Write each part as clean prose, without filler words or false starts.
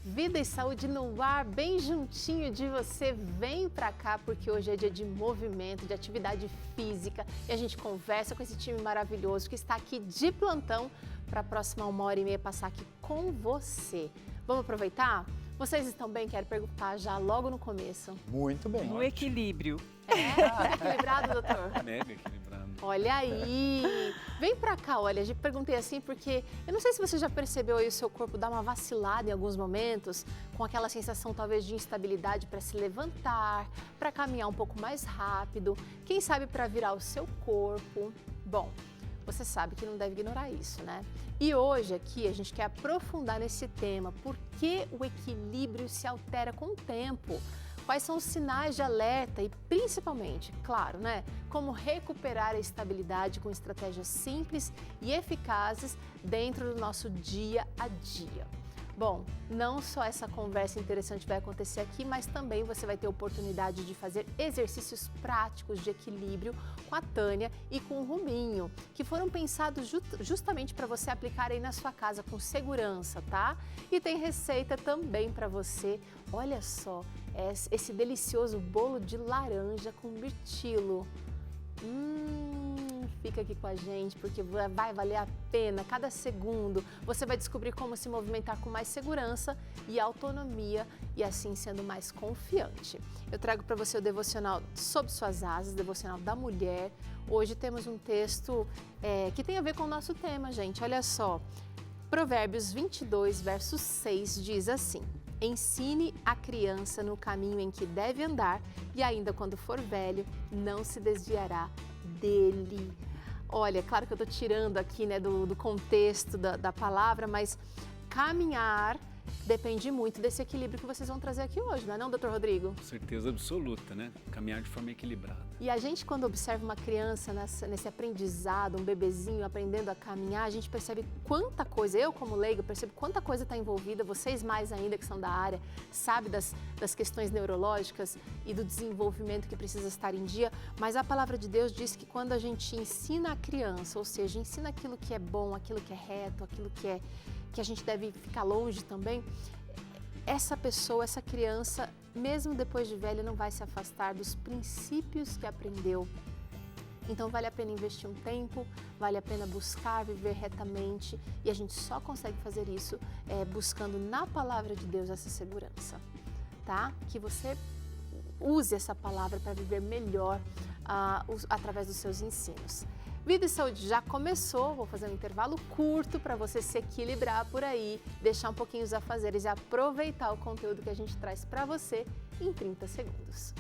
Vida e saúde no ar, bem juntinho de você. Vem pra cá porque hoje é dia de movimento, de atividade física e a gente conversa com esse time maravilhoso que está aqui de plantão para a próxima 1h30 passar aqui com você. Vamos aproveitar? Vocês estão bem? Quero perguntar já logo no começo. Muito bem. No equilíbrio. É? Equilibrado, doutor? Mega equilibrado. Olha aí! Vem pra cá, olha, eu perguntei assim porque eu não sei se você já percebeu aí o seu corpo dar uma vacilada em alguns momentos, com aquela sensação talvez de instabilidade para se levantar, para caminhar um pouco mais rápido, quem sabe para virar o seu corpo. Bom, você sabe que não deve ignorar isso, né? E hoje aqui a gente quer aprofundar nesse tema, por que o equilíbrio se altera com o tempo? Quais são os sinais de alerta e, principalmente, claro, né, como recuperar a estabilidade com estratégias simples e eficazes dentro do nosso dia a dia. Bom, não só essa conversa interessante vai acontecer aqui, mas também você vai ter oportunidade de fazer exercícios práticos de equilíbrio com a Tânia e com o Rubinho, que foram pensados justamente para você aplicar aí na sua casa com segurança, tá? E tem receita também para você. Olha só, esse delicioso bolo de laranja com mirtilo. Fica aqui com a gente porque vai valer a pena cada segundo. Você vai descobrir como se movimentar com mais segurança e autonomia e assim sendo mais confiante. Eu trago para você o devocional Sob Suas Asas, devocional da mulher. Hoje temos um texto que tem a ver com o nosso tema, gente. Olha só, Provérbios 22, verso 6 diz assim: ensine a criança no caminho em que deve andar e ainda quando for velho, não se desviará dele. Olha, claro que eu estou tirando aqui, né, do contexto da palavra, mas caminhar depende muito desse equilíbrio que vocês vão trazer aqui hoje, não é não, doutor Rodrigo? Com certeza absoluta, né? Caminhar de forma equilibrada. E a gente, quando observa uma criança nesse aprendizado, um bebezinho aprendendo a caminhar, a gente percebe quanta coisa, eu como leigo, percebo quanta coisa está envolvida, vocês mais ainda que são da área, sabe das questões neurológicas e do desenvolvimento que precisa estar em dia, mas a palavra de Deus diz que quando a gente ensina a criança, ou seja, ensina aquilo que é bom, aquilo que é reto, aquilo que a gente deve ficar longe também, essa pessoa, essa criança, mesmo depois de velha, não vai se afastar dos princípios que aprendeu. Então vale a pena investir um tempo, vale a pena buscar viver retamente e a gente só consegue fazer isso buscando na palavra de Deus essa segurança, tá? Que você use essa palavra para viver melhor através dos seus ensinos. Vida e Saúde já começou, vou fazer um intervalo curto para você se equilibrar por aí, deixar um pouquinho os afazeres e aproveitar o conteúdo que a gente traz para você em 30 segundos.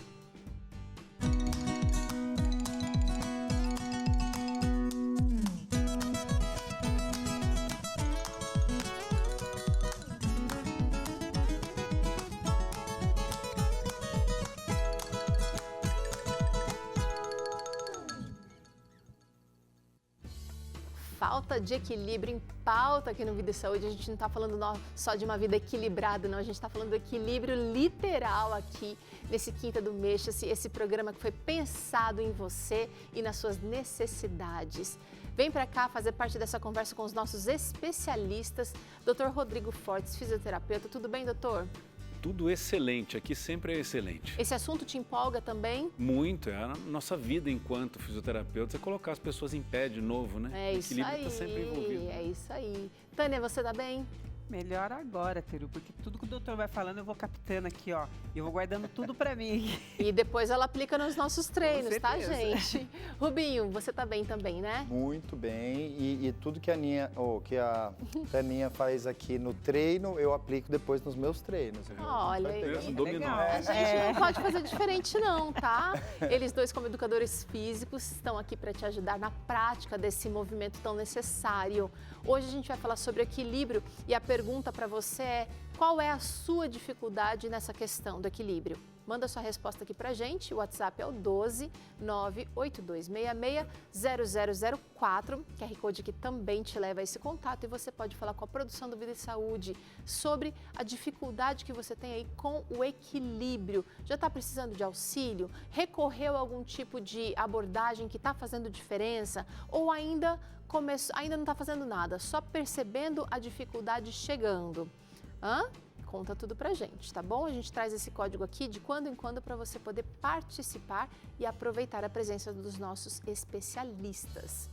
Falta de equilíbrio em pauta aqui no Vida e Saúde. A gente não está falando só de uma vida equilibrada, não. A gente está falando do equilíbrio literal aqui nesse Quinta do Mês, esse programa que foi pensado em você e nas suas necessidades. Vem para cá fazer parte dessa conversa com os nossos especialistas. Dr. Rodrigo Fortes, fisioterapeuta. Tudo bem, doutor? Tudo excelente, aqui sempre é excelente. Esse assunto te empolga também? Muito, é a nossa vida enquanto fisioterapeuta, é colocar as pessoas em pé de novo, né? É isso aí, o equilíbrio está sempre envolvido. É isso aí. Tânia, você tá bem? Melhor agora, Teru, porque tudo que o doutor vai falando eu vou captando aqui, ó. E eu vou guardando tudo pra mim. E depois ela aplica nos nossos treinos, tá, certeza. gente? Rubinho, você tá bem também, né? Muito bem. E tudo que a Taninha faz aqui no treino, eu aplico depois nos meus treinos. Viu? Olha Vai aí. pegando. Dominou. A gente não pode fazer diferente não, tá? Eles dois, como educadores físicos, estão aqui para te ajudar na prática desse movimento tão necessário. Hoje a gente vai falar sobre equilíbrio e a pergunta para você é: qual é a sua dificuldade nessa questão do equilíbrio? Manda sua resposta aqui pra gente, o WhatsApp é o 12 98266 0004, QR Code que também te leva a esse contato e você pode falar com a produção do Vida e Saúde sobre a dificuldade que você tem aí com o equilíbrio. Já está precisando de auxílio? Recorreu a algum tipo de abordagem que está fazendo diferença? Ou ainda não está fazendo nada, só percebendo a dificuldade chegando? conta tudo pra gente, tá bom? A gente traz esse código aqui de quando em quando para você poder participar e aproveitar a presença dos nossos especialistas.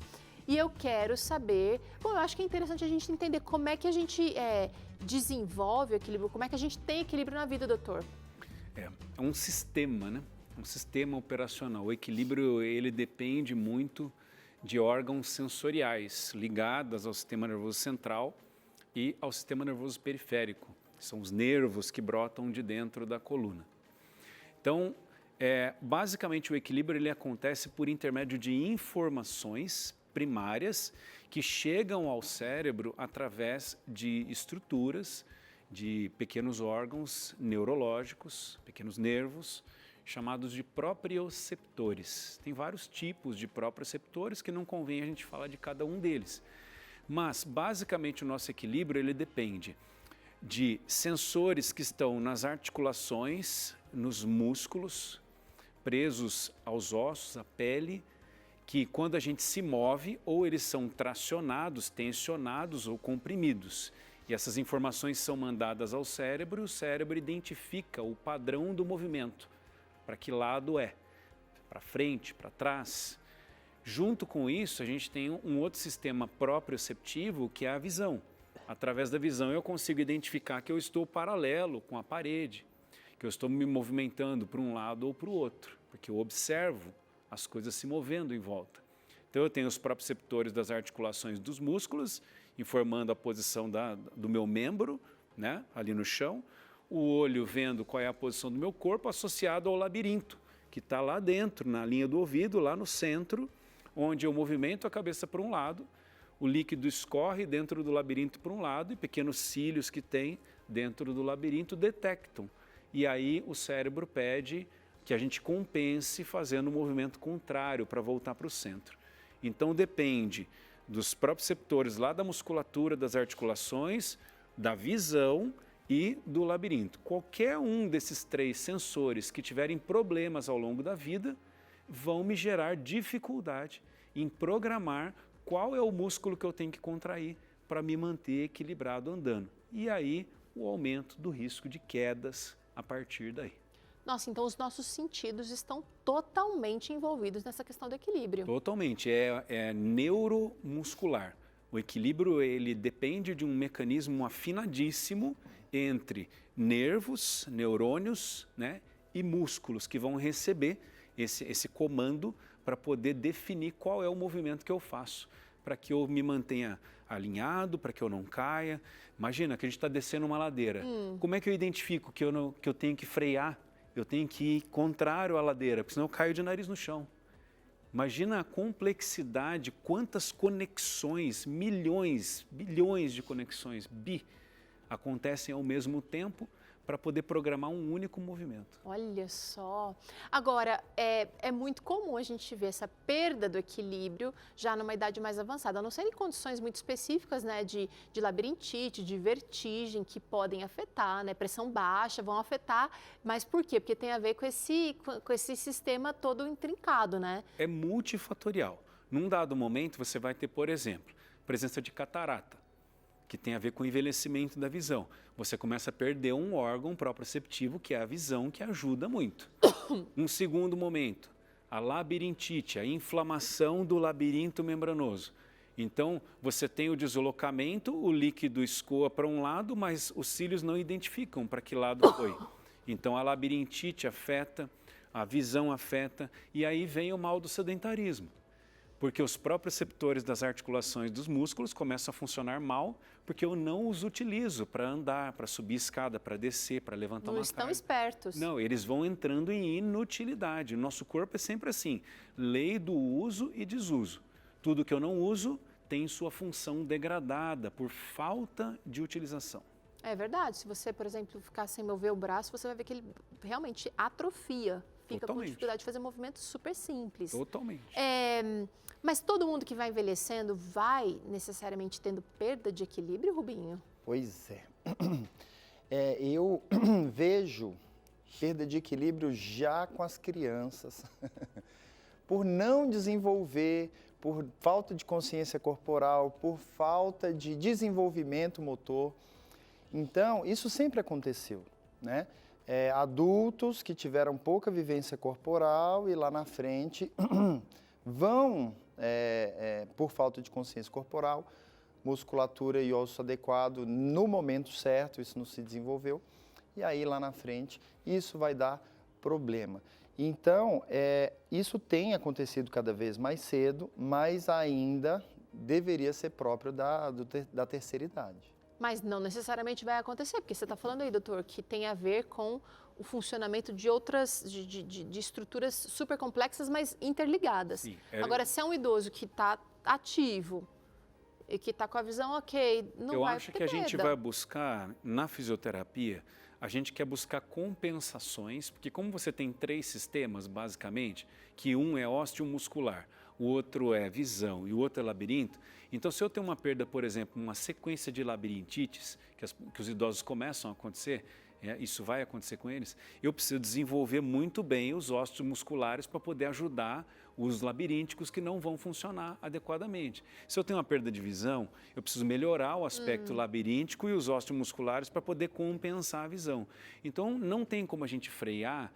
E eu quero saber, bom, eu acho que é interessante a gente entender como é que a gente desenvolve o equilíbrio, como é que a gente tem equilíbrio na vida, doutor. É um sistema, né? Um sistema operacional. O equilíbrio, ele depende muito de órgãos sensoriais ligados ao sistema nervoso central e ao sistema nervoso periférico, que são os nervos que brotam de dentro da coluna. Então, basicamente o equilíbrio ele acontece por intermédio de informações primárias que chegam ao cérebro através de estruturas, de pequenos órgãos neurológicos, pequenos nervos, chamados de proprioceptores. Tem vários tipos de proprioceptores que não convém a gente falar de cada um deles. Mas, basicamente, o nosso equilíbrio ele depende de sensores que estão nas articulações, nos músculos, presos aos ossos, à pele, que quando a gente se move, ou eles são tracionados, tensionados ou comprimidos. E essas informações são mandadas ao cérebro e o cérebro identifica o padrão do movimento. Para que lado é? Para frente, para trás? Junto com isso, a gente tem um outro sistema proprioceptivo que é a visão. Através da visão eu consigo identificar que eu estou paralelo com a parede, que eu estou me movimentando para um lado ou para o outro, porque eu observo as coisas se movendo em volta. Então eu tenho os proprioceptores das articulações dos músculos, informando a posição do meu membro, né, ali no chão, o olho vendo qual é a posição do meu corpo associado ao labirinto, que está lá dentro, na linha do ouvido, lá no centro, onde eu movimento a cabeça para um lado, o líquido escorre dentro do labirinto para um lado e pequenos cílios que tem dentro do labirinto detectam. E aí o cérebro pede que a gente compense fazendo um movimento contrário para voltar para o centro. Então depende dos proprioceptores lá da musculatura, das articulações, da visão e do labirinto. Qualquer um desses três sensores que tiverem problemas ao longo da vida vão me gerar dificuldade em programar qual é o músculo que eu tenho que contrair para me manter equilibrado andando. E aí o aumento do risco de quedas a partir daí. Nossa, então os nossos sentidos estão totalmente envolvidos nessa questão do equilíbrio. Totalmente, é neuromuscular. O equilíbrio ele depende de um mecanismo afinadíssimo entre nervos, neurônios, né, e músculos que vão receber esse comando para poder definir qual é o movimento que eu faço, para que eu me mantenha alinhado, para que eu não caia. Imagina que a gente está descendo uma ladeira. Como é que eu identifico que eu tenho que frear? Eu tenho que ir contrário à ladeira, porque senão eu caio de nariz no chão. Imagina a complexidade, quantas conexões, milhões, bilhões de conexões, acontecem ao mesmo tempo para poder programar um único movimento. Olha só. Agora, é muito comum a gente ver essa perda do equilíbrio já numa idade mais avançada, a não ser em condições muito específicas, né, de labirintite, de vertigem, que podem afetar, né, pressão baixa, vão afetar, mas por quê? Porque tem a ver com esse sistema todo intrincado, né? É multifatorial. Num dado momento, você vai ter, por exemplo, presença de catarata, que tem a ver com o envelhecimento da visão. Você começa a perder um órgão proprioceptivo, que é a visão, que ajuda muito. Um segundo momento, a labirintite, a inflamação do labirinto membranoso. Então, você tem o deslocamento, o líquido escoa para um lado, mas os cílios não identificam para que lado foi. Então, a labirintite afeta, a visão afeta, e aí vem o mal do sedentarismo. Porque os proprioceptores das articulações dos músculos começam a funcionar mal, porque eu não os utilizo para andar, para subir escada, para descer, para levantar uma carga. Não estão espertos. Não, eles vão entrando em inutilidade. O nosso corpo é sempre assim, lei do uso e desuso. Tudo que eu não uso tem sua função degradada por falta de utilização. É verdade. Se você, por exemplo, ficar sem mover o braço, você vai ver que ele realmente atrofia. Fica com dificuldade de fazer movimentos super simples. Totalmente. Mas todo mundo que vai envelhecendo vai necessariamente tendo perda de equilíbrio, Rubinho? Pois é. Eu vejo perda de equilíbrio já com as crianças. Por não desenvolver, por falta de consciência corporal, por falta de desenvolvimento motor. Então, isso sempre aconteceu, né? Adultos que tiveram pouca vivência corporal e lá na frente vão, por falta de consciência corporal, musculatura e osso adequado no momento certo, isso não se desenvolveu, e aí lá na frente isso vai dar problema. Então, isso tem acontecido cada vez mais cedo, mas ainda deveria ser próprio da terceira idade. Mas não necessariamente vai acontecer, porque você está falando aí, doutor, que tem a ver com o funcionamento de outras, de estruturas super complexas, mas interligadas. Sim, Agora, se é um idoso que está ativo e que está com a visão ok, não vai ter Eu acho que a gente perda. vai buscar, na fisioterapia, a gente quer buscar compensações, porque como você tem 3 sistemas, basicamente, que um é osteomuscular, o outro é visão e o outro é labirinto, então se eu tenho uma perda, por exemplo, uma sequência de labirintites, que os idosos começam a acontecer, isso vai acontecer com eles, eu preciso desenvolver muito bem os ossos musculares para poder ajudar os labirínticos que não vão funcionar adequadamente. Se eu tenho uma perda de visão, eu preciso melhorar o aspecto labiríntico e os ossos musculares para poder compensar a visão. Então, não tem como a gente frear.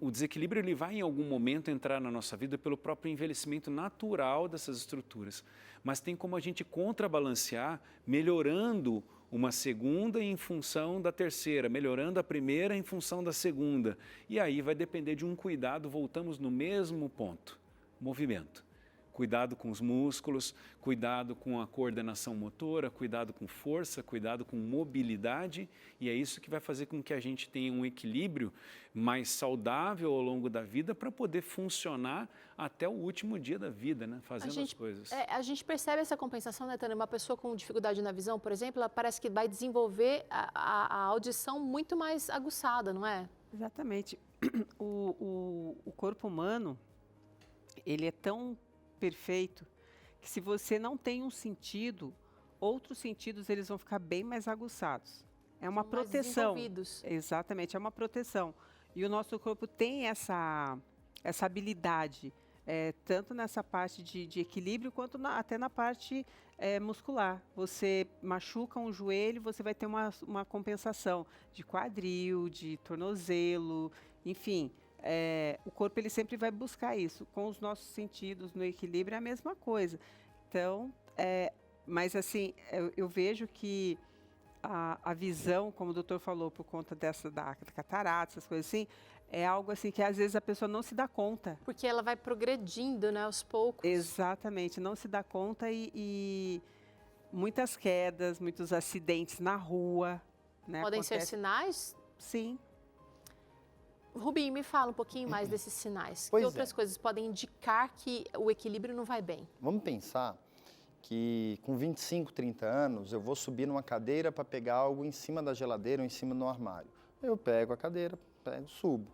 O desequilíbrio ele vai em algum momento entrar na nossa vida pelo próprio envelhecimento natural dessas estruturas. Mas tem como a gente contrabalancear melhorando uma segunda em função da terceira, melhorando a primeira em função da segunda. E aí vai depender de um cuidado, voltamos no mesmo ponto, movimento. Cuidado com os músculos, cuidado com a coordenação motora, cuidado com força, cuidado com mobilidade, e é isso que vai fazer com que a gente tenha um equilíbrio mais saudável ao longo da vida para poder funcionar até o último dia da vida, né? Fazendo as coisas. A gente percebe essa compensação, né, Tânia? Uma pessoa com dificuldade na visão, por exemplo, ela parece que vai desenvolver a audição muito mais aguçada, não é? Exatamente. O corpo humano, ele é tão perfeito que se você não tem um sentido, outros sentidos eles vão ficar bem mais aguçados. É uma São mais proteção. desenvolvidos. Exatamente, é uma proteção. E o nosso corpo tem essa habilidade, tanto nessa parte de equilíbrio, quanto até na parte muscular. Você machuca um joelho, você vai ter uma compensação de quadril, de tornozelo, enfim. O corpo ele sempre vai buscar isso. Com os nossos sentidos no equilíbrio é a mesma coisa. Então, mas assim, eu vejo que a visão, como o doutor falou, por conta da catarata, essas coisas assim, é algo assim que às vezes a pessoa não se dá conta. Porque ela vai progredindo, né, aos poucos. Exatamente, não se dá conta e muitas quedas, muitos acidentes na rua, né? Podem ser sinais? Sim. Rubinho, me fala um pouquinho mais desses sinais. Pois Que outras coisas podem indicar que o equilíbrio não vai bem? Vamos pensar que com 25, 30 anos eu vou subir numa cadeira para pegar algo em cima da geladeira ou em cima do armário. Eu pego a cadeira, subo.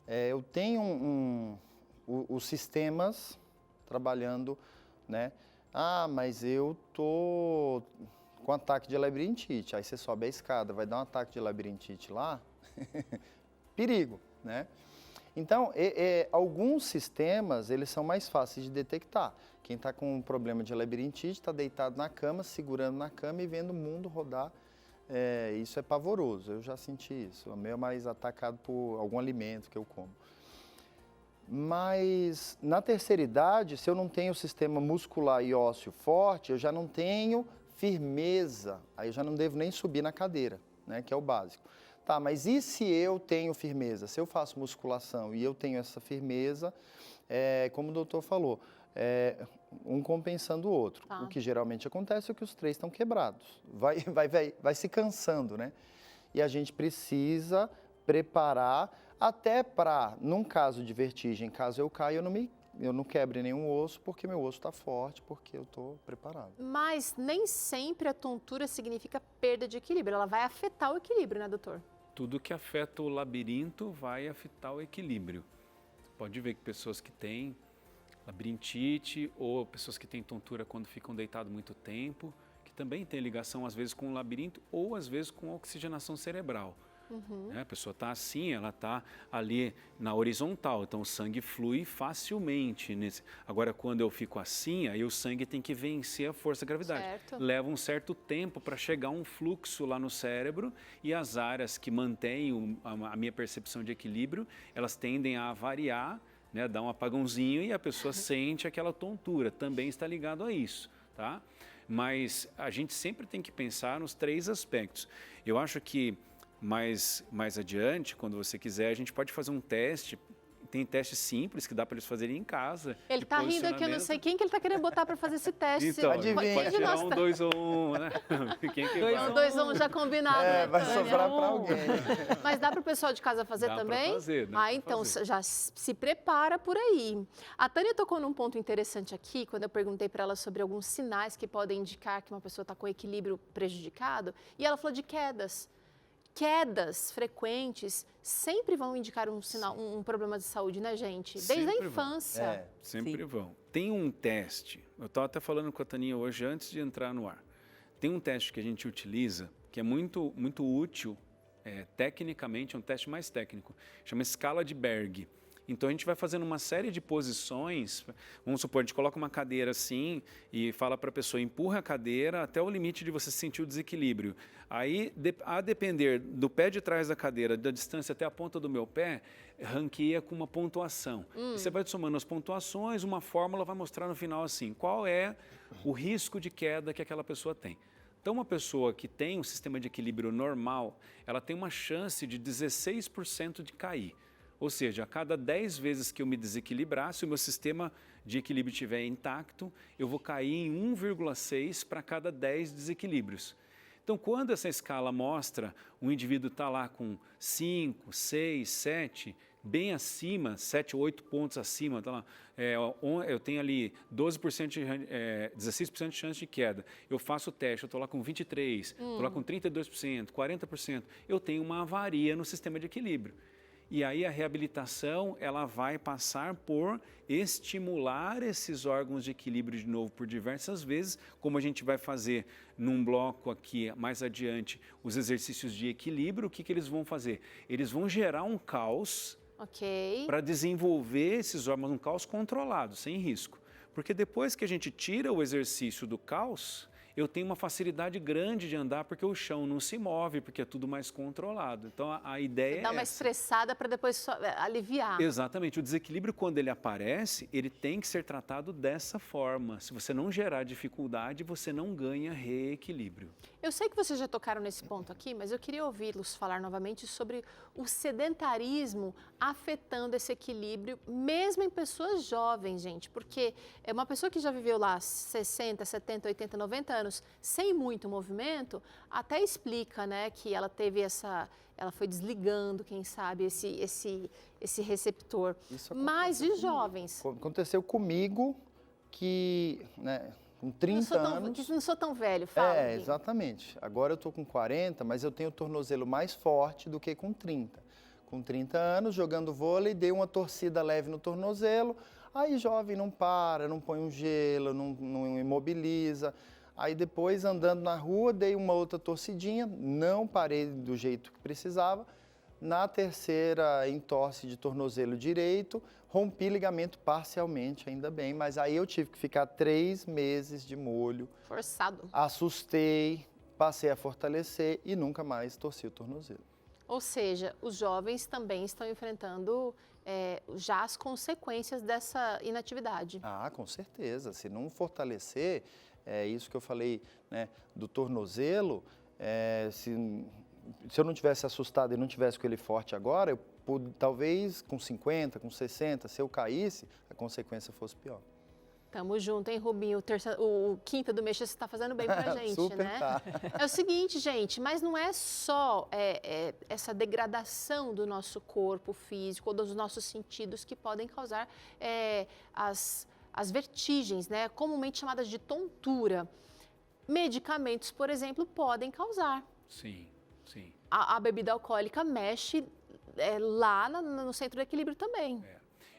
Eu tenho os sistemas trabalhando, né? Ah, mas eu tô com ataque de labirintite. Aí você sobe a escada, vai dar um ataque de labirintite lá, perigo, né? Então, alguns sistemas, eles são mais fáceis de detectar. Quem está com um problema de labirintite está deitado na cama, segurando na cama e vendo o mundo rodar. Isso é pavoroso, eu já senti isso. O meu é mais atacado por algum alimento que eu como. Mas na terceira idade, se eu não tenho sistema muscular e ósseo forte, eu já não tenho firmeza. Aí eu já não devo nem subir na cadeira, né, que é o básico. Tá, mas e se eu tenho firmeza? Se eu faço musculação e eu tenho essa firmeza, como o doutor falou, um compensando o outro. Tá. O que geralmente acontece é que os 3 estão quebrados. Vai se cansando, né? E a gente precisa preparar até para, num caso de vertigem, caso eu caia, eu não quebre nenhum osso, porque meu osso está forte, porque eu estou preparado. Mas nem sempre a tontura significa perda de equilíbrio. Ela vai afetar o equilíbrio, né, doutor? Tudo que afeta o labirinto vai afetar o equilíbrio. Você pode ver que pessoas que têm labirintite ou pessoas que têm tontura quando ficam deitados muito tempo, que também tem ligação às vezes com o labirinto ou às vezes com a oxigenação cerebral. Né? A pessoa está assim, ela está ali na horizontal, então o sangue flui facilmente. Agora, quando eu fico assim, aí o sangue tem que vencer a força da gravidade. Certo. Leva um certo tempo para chegar um fluxo lá no cérebro e as áreas que mantêm a minha percepção de equilíbrio, elas tendem a variar, né? Dá um apagãozinho e a pessoa sente aquela tontura. Também está ligado a isso, tá? Mas a gente sempre tem que pensar nos 3 aspectos. Eu acho que mais adiante, quando você quiser, a gente pode fazer um teste. Tem testes simples que dá para eles fazerem em casa. Ele está rindo aqui, eu não sei quem que ele está querendo botar para fazer esse teste. Então, Adivinha. pode tirar um 2 ou 1, né? Quem que vai? 2 ou 1 já combinado, né, Vai Tânia? sobrar para alguém. Mas dá para o pessoal de casa fazer Dá pra também? fazer, dá pra Então fazer. já se prepara por aí. A Tânia tocou num ponto interessante aqui, quando eu perguntei para ela sobre alguns sinais que podem indicar que uma pessoa está com equilíbrio prejudicado, e ela falou de quedas. Quedas frequentes sempre vão indicar um sinal, um problema de saúde, né, gente? Desde a Sempre vão. infância. Sempre Sim. vão. Tem um teste, eu estava até falando com a Taninha hoje, antes de entrar no ar. Tem um teste que a gente utiliza, que é muito útil, tecnicamente, é um teste mais técnico, chama escala de Berg. Então, a gente vai fazendo uma série de posições, vamos supor, a gente coloca uma cadeira assim e fala para a pessoa, empurra a cadeira até o limite de você sentir o desequilíbrio. Aí, a depender do pé de trás da cadeira, da distância até a ponta do meu pé, ranqueia com uma pontuação. E você vai somando as pontuações, uma fórmula vai mostrar no final assim, qual é o risco de queda que aquela pessoa tem. Então, uma pessoa que tem um sistema de equilíbrio normal, ela tem uma chance de 16% de cair. Ou seja, a cada 10 vezes que eu me desequilibrar, se o meu sistema de equilíbrio estiver intacto, eu vou cair em 1,6 para cada 10 desequilíbrios. Então, quando essa escala mostra um indivíduo está lá com 5, 6, 7, bem acima, 7 ou 8 pontos acima, tá lá, eu tenho ali 16% de chance de queda. Eu faço o teste, eu estou lá com 23%, estou lá com 32%, 40%. Eu tenho uma avaria no sistema de equilíbrio. E aí a reabilitação, ela vai passar por estimular esses órgãos de equilíbrio de novo por diversas vezes, como a gente vai fazer num bloco aqui mais adiante, os exercícios de equilíbrio. O que eles vão fazer? Eles vão gerar um caos para desenvolver esses órgãos, um caos controlado, sem risco. Porque depois que a gente tira o exercício do caos, eu tenho uma facilidade grande de andar porque o chão não se move, porque é tudo mais controlado. Então, a ideia é Dá uma estressada para depois aliviar. Exatamente. O desequilíbrio, quando ele aparece, ele tem que ser tratado dessa forma. Se você não gerar dificuldade, você não ganha reequilíbrio. Eu sei que vocês já tocaram nesse ponto aqui, mas eu queria ouvi-los falar novamente sobre o sedentarismo afetando esse equilíbrio, mesmo em pessoas jovens, gente. Porque é uma pessoa que já viveu lá 60, 70, 80, 90 anos sem muito movimento, até explica, né, que ela teve ela foi desligando, quem sabe, esse receptor. Mas de jovens. Aconteceu comigo que, né, com 30 anos... Não sou tão velho, fala. Exatamente. Agora eu estou com 40, mas eu tenho o tornozelo mais forte do que com 30. Com 30 anos, jogando vôlei, dei uma torcida leve no tornozelo, aí jovem não para, não põe um gelo, não imobiliza. Aí depois, andando na rua, dei uma outra torcidinha, não parei do jeito que precisava. Na terceira entorse de tornozelo direito, rompi ligamento parcialmente, ainda bem, mas aí eu tive que ficar 3 meses de molho. Forçado. Assustei, passei a fortalecer e nunca mais torci o tornozelo. Ou seja, os jovens também estão enfrentando já as consequências dessa inatividade. Ah, com certeza. Se não fortalecer, é isso que eu falei, né, do tornozelo, se eu não tivesse assustado e não tivesse com ele forte agora, talvez com 50, com 60, se eu caísse, a consequência fosse pior. Tamo junto, hein, Rubinho? O quinta do mês você está fazendo bem pra gente, Super, né? tá. É o seguinte, gente, mas não é só essa degradação do nosso corpo físico ou dos nossos sentidos que podem causar as vertigens, né? Comumente chamadas de tontura. Medicamentos, por exemplo, podem causar. Sim, sim. A bebida alcoólica mexe lá no centro do equilíbrio também.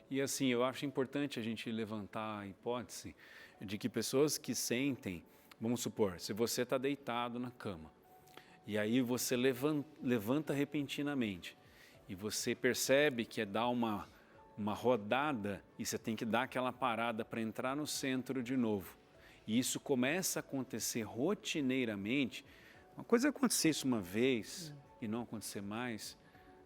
E assim, eu acho importante a gente levantar a hipótese de que pessoas que sentem, vamos supor, se você está deitado na cama E aí você levanta repentinamente e você percebe que é dar uma rodada e você tem que dar aquela parada para entrar no centro de novo. E isso começa a acontecer rotineiramente. Uma coisa é acontecer isso uma vez e não acontecer mais,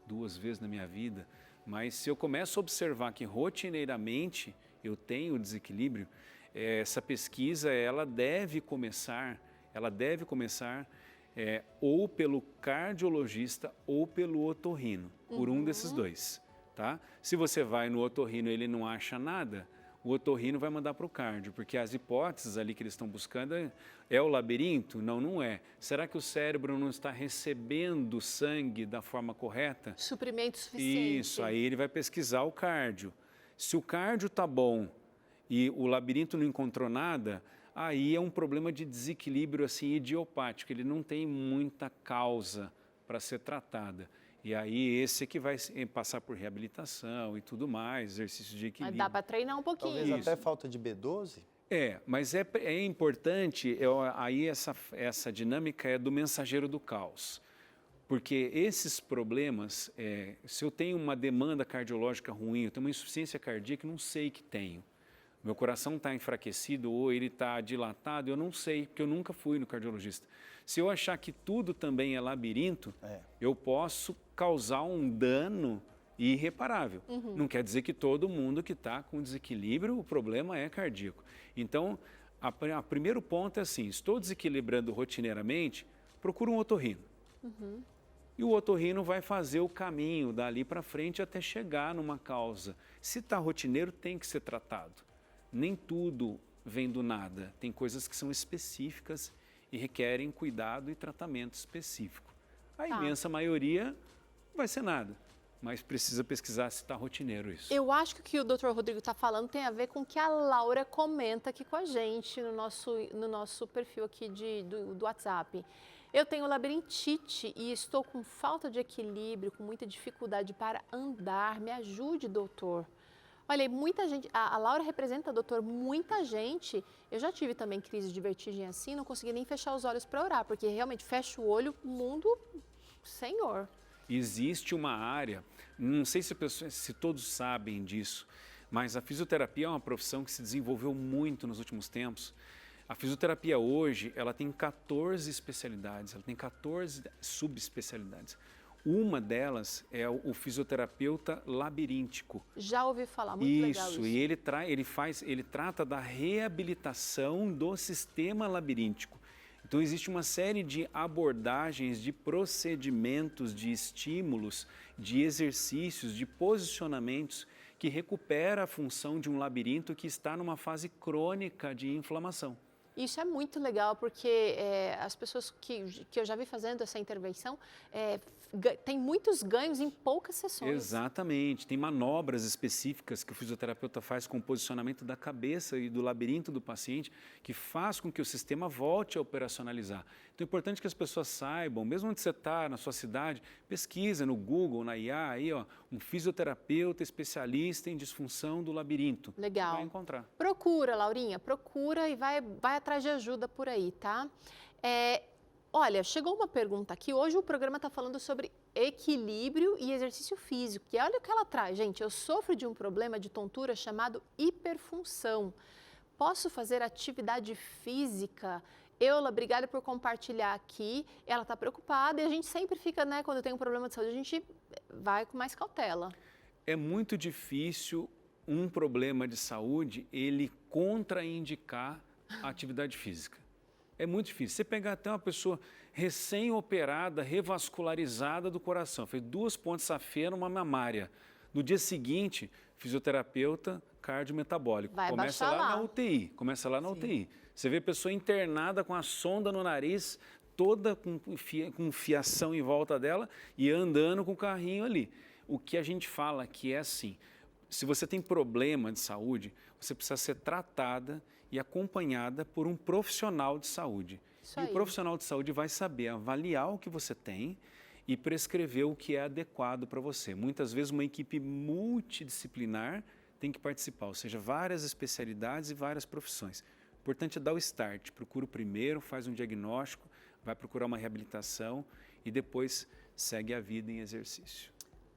2 vezes na minha vida, mas se eu começo a observar que rotineiramente eu tenho desequilíbrio, essa pesquisa ela deve começar ou pelo cardiologista ou pelo otorrino, por um desses dois, tá? Se você vai no otorrino e ele não acha nada, o otorrino vai mandar para o cardio, porque as hipóteses ali que eles estão buscando é o labirinto? Não, não é. Será que o cérebro não está recebendo sangue da forma correta? Suprimento suficiente. Isso, aí ele vai pesquisar o cardio. Se o cardio está bom e o labirinto não encontrou nada, aí é um problema de desequilíbrio assim, idiopático, ele não tem muita causa para ser tratada. E aí esse é que vai passar por reabilitação e tudo mais, exercício de equilíbrio. Mas dá para treinar um pouquinho. Talvez até falta de B12? Mas é importante, aí essa dinâmica é do mensageiro do caos. Porque esses problemas, se eu tenho uma demanda cardiológica ruim, eu tenho uma insuficiência cardíaca, eu não sei que tenho. Meu coração está enfraquecido ou ele está dilatado, eu não sei, porque eu nunca fui no cardiologista. Se eu achar que tudo também é labirinto, eu posso causar um dano irreparável. Não quer dizer que todo mundo que está com desequilíbrio, o problema é cardíaco. Então, o primeiro ponto é assim, estou desequilibrando rotineiramente, procura um otorrino. E o otorrino vai fazer o caminho dali para frente até chegar numa causa. Se está rotineiro, tem que ser tratado. Nem tudo vem do nada. Tem coisas que são específicas e requerem cuidado e tratamento específico. A imensa maioria vai ser nada, mas precisa pesquisar se está rotineiro isso. Eu acho que o que o Dr. Rodrigo está falando tem a ver com o que a Laura comenta aqui com a gente no nosso perfil aqui do WhatsApp. Eu tenho labirintite e estou com falta de equilíbrio, com muita dificuldade para andar. Me ajude, doutor. Olha, muita gente, a Laura representa, doutor, muita gente. Eu já tive também crise de vertigem assim, não consegui nem fechar os olhos para orar, porque realmente fecha o olho, mundo, Senhor. Existe uma área, não sei se todos sabem disso, mas a fisioterapia é uma profissão que se desenvolveu muito nos últimos tempos. A fisioterapia hoje, ela tem 14 especialidades, ela tem 14 subespecialidades. Uma delas é o fisioterapeuta labiríntico. Já ouvi falar, muito legal isso. E ele trata da reabilitação do sistema labiríntico. Então, existe uma série de abordagens, de procedimentos, de estímulos, de exercícios, de posicionamentos que recupera a função de um labirinto que está numa fase crônica de inflamação. Isso é muito legal, porque as pessoas que eu já vi fazendo essa intervenção tem muitos ganhos em poucas sessões. Exatamente. Tem manobras específicas que o fisioterapeuta faz com o posicionamento da cabeça e do labirinto do paciente, que faz com que o sistema volte a operacionalizar. Então é importante que as pessoas saibam, mesmo onde você está, na sua cidade, pesquisa no Google, na IA, aí, um fisioterapeuta especialista em disfunção do labirinto. Legal. Vai encontrar. Procura, Laurinha, procura e vai atrás de ajuda por aí, tá? Olha, chegou uma pergunta aqui. Hoje o programa está falando sobre equilíbrio e exercício físico. E olha o que ela traz, gente. Eu sofro de um problema de tontura chamado hiperfunção. Posso fazer atividade física? Eula, obrigada por compartilhar aqui. Ela está preocupada e a gente sempre fica, né, quando tem um problema de saúde, a gente vai com mais cautela. É muito difícil um problema de saúde, ele contraindicar a atividade física. É muito difícil. Você pegar até uma pessoa recém-operada, revascularizada do coração, fez 2 pontes safena, uma mamária. No dia seguinte, fisioterapeuta cardiometabólico. Começa lá na UTI. Começa lá na UTI. Você vê a pessoa internada com a sonda no nariz, toda com fiação em volta dela e andando com o carrinho ali. O que a gente fala que é assim, se você tem problema de saúde, você precisa ser tratada e acompanhada por um profissional de saúde. E o profissional de saúde vai saber avaliar o que você tem e prescrever o que é adequado para você. Muitas vezes uma equipe multidisciplinar tem que participar, ou seja, várias especialidades e várias profissões. O importante é dar o start, procura o primeiro, faz um diagnóstico, vai procurar uma reabilitação e depois segue a vida em exercício.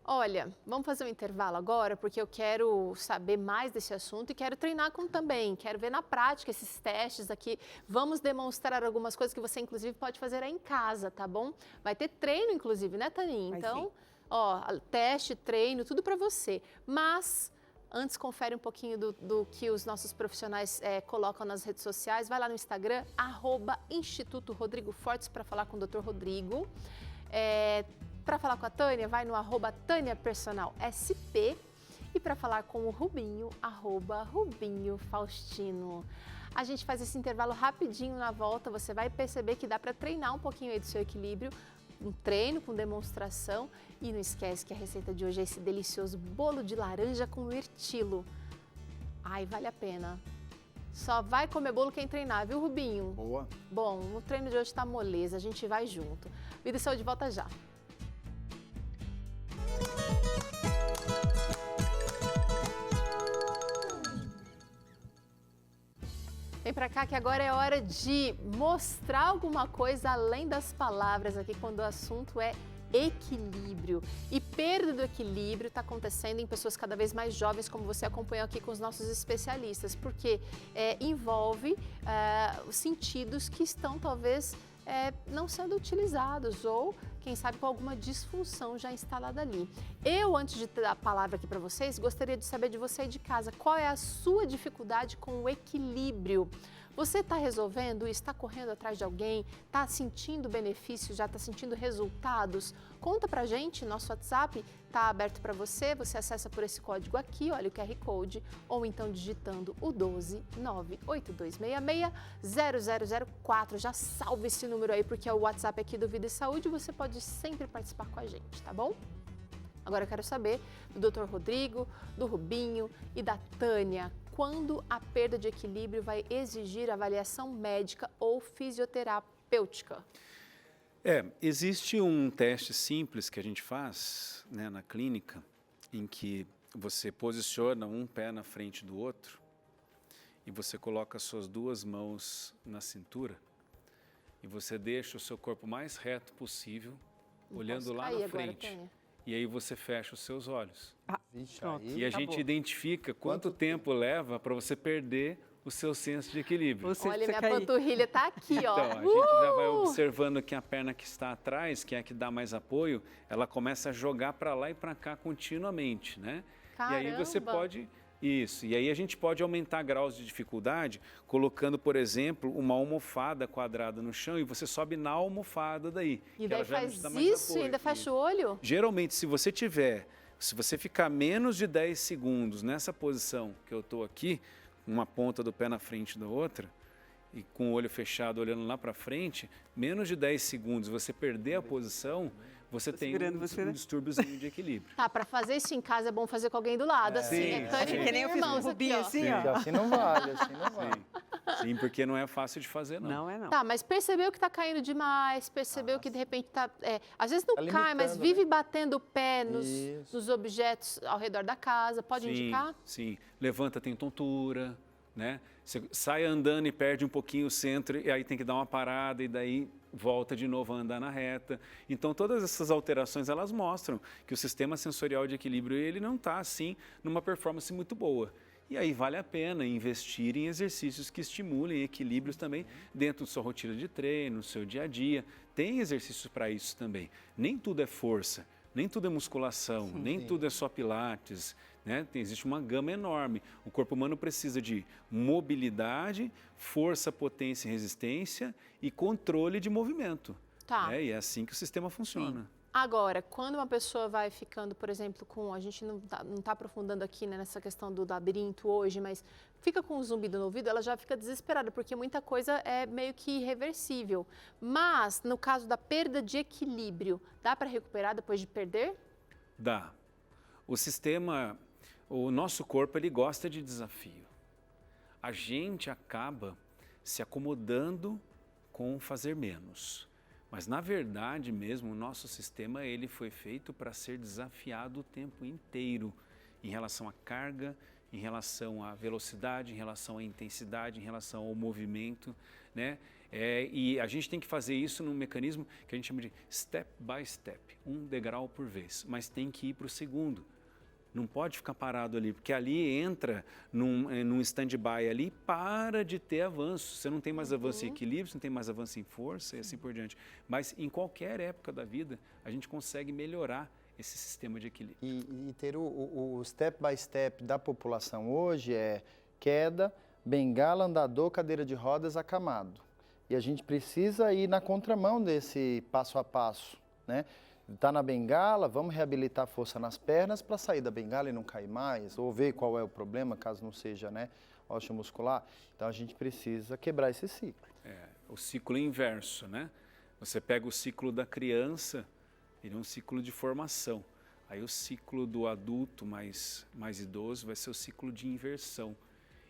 Olha, vamos fazer um intervalo agora, porque eu quero saber mais desse assunto e quero treinar também. Quero ver na prática esses testes aqui. Vamos demonstrar algumas coisas que você, inclusive, pode fazer aí em casa, tá bom? Vai ter treino, inclusive, né, Taninha? Então, ó, teste, treino, tudo para você. Mas antes, confere um pouquinho do que os nossos profissionais colocam nas redes sociais. Vai lá no Instagram, @Instituto Rodrigo Fortes, para falar com o Dr. Rodrigo. Para falar com a Tânia, vai no @TâniaPersonalSP. E para falar com o Rubinho, @RubinhoFaustino. A gente faz esse intervalo rapidinho na volta, você vai perceber que dá para treinar um pouquinho aí do seu equilíbrio, um treino com demonstração. E não esquece que a receita de hoje é esse delicioso bolo de laranja com mirtilo. Ai, vale a pena. Só vai comer bolo quem treinar, viu, Rubinho? Boa. Bom, o treino de hoje está moleza, a gente vai junto. Vida e Saúde volta já. Vem pra cá que agora é hora de mostrar alguma coisa além das palavras aqui quando o assunto é equilíbrio. E perda do equilíbrio está acontecendo em pessoas cada vez mais jovens, como você acompanhou aqui com os nossos especialistas, porque envolve os sentidos que estão talvez não sendo utilizados ou, quem sabe, com alguma disfunção já instalada ali. Eu, antes de dar a palavra aqui para vocês, gostaria de saber de você aí de casa, qual é a sua dificuldade com o equilíbrio? Você está resolvendo, está correndo atrás de alguém, está sentindo benefícios, já está sentindo resultados? Conta pra gente, nosso WhatsApp está aberto para você, você acessa por esse código aqui, olha o QR Code, ou então digitando o 12 98266 0004. Já salve esse número aí, porque é o WhatsApp aqui do Vida e Saúde, você pode sempre participar com a gente, tá bom? Agora eu quero saber do Dr. Rodrigo, do Rubinho e da Tânia. Quando a perda de equilíbrio vai exigir avaliação médica ou fisioterapêutica? Existe um teste simples que a gente faz, né, na clínica, em que você posiciona um pé na frente do outro e você coloca as suas duas mãos na cintura e você deixa o seu corpo mais reto possível, olhando lá na frente. Tânia. E aí você fecha os seus olhos. Vixe, Pronto. aí E a acabou. gente identifica quanto tempo leva para você perder o seu senso de equilíbrio. Ou seja, Olha, você minha cair. panturrilha tá aqui, ó. Então, a gente já vai observando que a perna que está atrás, que é a que dá mais apoio, ela começa a jogar para lá e para cá continuamente, né? Caramba. E aí você pode... Isso, e aí a gente pode aumentar graus de dificuldade colocando, por exemplo, uma almofada quadrada no chão e você sobe na almofada daí. E que daí ela já faz nos dá mais isso e apoio. ainda fecha Isso. o olho? Geralmente, se você ficar menos de 10 segundos nessa posição que eu estou aqui, uma ponta do pé na frente da outra, e com o olho fechado olhando lá para frente, menos de 10 segundos você perder a posição, você tem um distúrbiozinho de equilíbrio. Tá, pra fazer isso em casa é bom fazer com alguém do lado, assim. Sim. É Tânia e Que nem eu fiz com o irmãos aqui, Rubinho, ó. assim, ó. Assim não vale, assim não vale. Sim, porque não é fácil de fazer, não. Não é não. Tá, mas percebeu que tá caindo demais, percebeu que de repente tá... às vezes não Tá cai, mas limitando, vive batendo o pé Isso. nos objetos ao redor da casa. Pode indicar? Sim, levanta, tem tontura, né? Você sai andando e perde um pouquinho o centro, e aí tem que dar uma parada, e daí volta de novo a andar na reta. Então, todas essas alterações, elas mostram que o sistema sensorial de equilíbrio, ele não está, assim, numa performance muito boa. E aí vale a pena investir em exercícios que estimulem equilíbrios também dentro da sua rotina de treino, no seu dia a dia. Tem exercícios para isso também. Nem tudo é força, nem tudo é musculação, nem tudo é só pilates, né? Existe uma gama enorme. O corpo humano precisa de mobilidade, força, potência e resistência e controle de movimento. Tá. E é assim que o sistema funciona. Agora, quando uma pessoa vai ficando, por exemplo, a gente não tá aprofundando aqui, né, nessa questão do labirinto hoje, mas fica com um zumbido no ouvido, ela já fica desesperada, porque muita coisa é meio que irreversível. Mas, no caso da perda de equilíbrio, dá para recuperar depois de perder? Dá. O nosso corpo, ele gosta de desafio. A gente acaba se acomodando com fazer menos. Mas, na verdade mesmo, o nosso sistema ele foi feito para ser desafiado o tempo inteiro em relação à carga, em relação à velocidade, em relação à intensidade, em relação ao movimento, né? E a gente tem que fazer isso num mecanismo que a gente chama de step by step, um degrau por vez, mas tem que ir para o segundo. Não pode ficar parado ali, porque ali entra num stand-by ali e para de ter avanço. Você não tem mais avanço em equilíbrio, você não tem mais avanço em força e assim por diante. Mas em qualquer época da vida, a gente consegue melhorar esse sistema de equilíbrio. E ter o step by step da população hoje é queda, bengala, andador, cadeira de rodas, acamado. E a gente precisa ir na contramão desse passo a passo, né? Está na bengala, vamos reabilitar a força nas pernas para sair da bengala e não cair mais, ou ver qual é o problema, caso não seja, né, osteomuscular. Então a gente precisa quebrar esse ciclo. O ciclo inverso, né? Você pega o ciclo da criança, ele é um ciclo de formação. Aí o ciclo do adulto mais idoso vai ser o ciclo de inversão.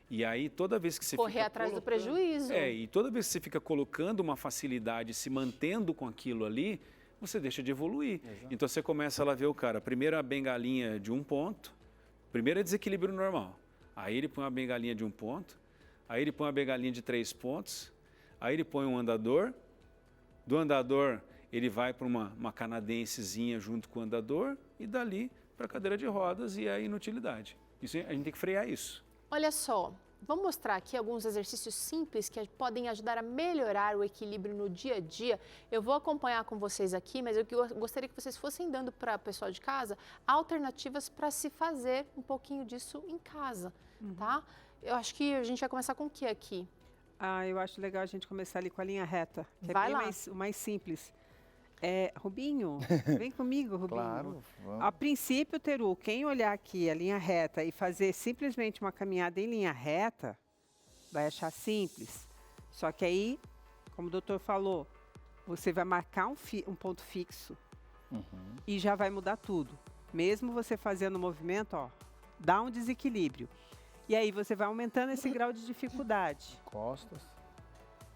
E aí toda vez que você correr atrás do prejuízo. E toda vez que você fica colocando uma facilidade, se mantendo com aquilo ali, você deixa de evoluir. Exato. Então você começa lá a ver o cara, primeiro a bengalinha de 1 ponto, primeiro é desequilíbrio normal. Aí ele põe uma bengalinha de 1 ponto, aí ele põe uma bengalinha de 3 pontos, aí ele põe um andador, do andador ele vai para uma canadensezinha junto com o andador e dali para a cadeira de rodas e a inutilidade. Isso, a gente tem que frear isso. Olha só, vamos mostrar aqui alguns exercícios simples que podem ajudar a melhorar o equilíbrio no dia a dia. Eu vou acompanhar com vocês aqui, mas eu gostaria que vocês fossem dando para o pessoal de casa alternativas para se fazer um pouquinho disso em casa, tá? Eu acho que a gente vai começar com o que aqui? Eu acho legal a gente começar ali com a linha reta, que Vai é lá. o mais simples. Rubinho, vem comigo, Rubinho. Claro, vamos. A princípio, Teru, quem olhar aqui a linha reta e fazer simplesmente uma caminhada em linha reta, vai achar simples. Só que aí, como o doutor falou, você vai marcar um ponto fixo e já vai mudar tudo. Mesmo você fazendo o movimento, ó, dá um desequilíbrio. E aí você vai aumentando esse grau de dificuldade. Costas.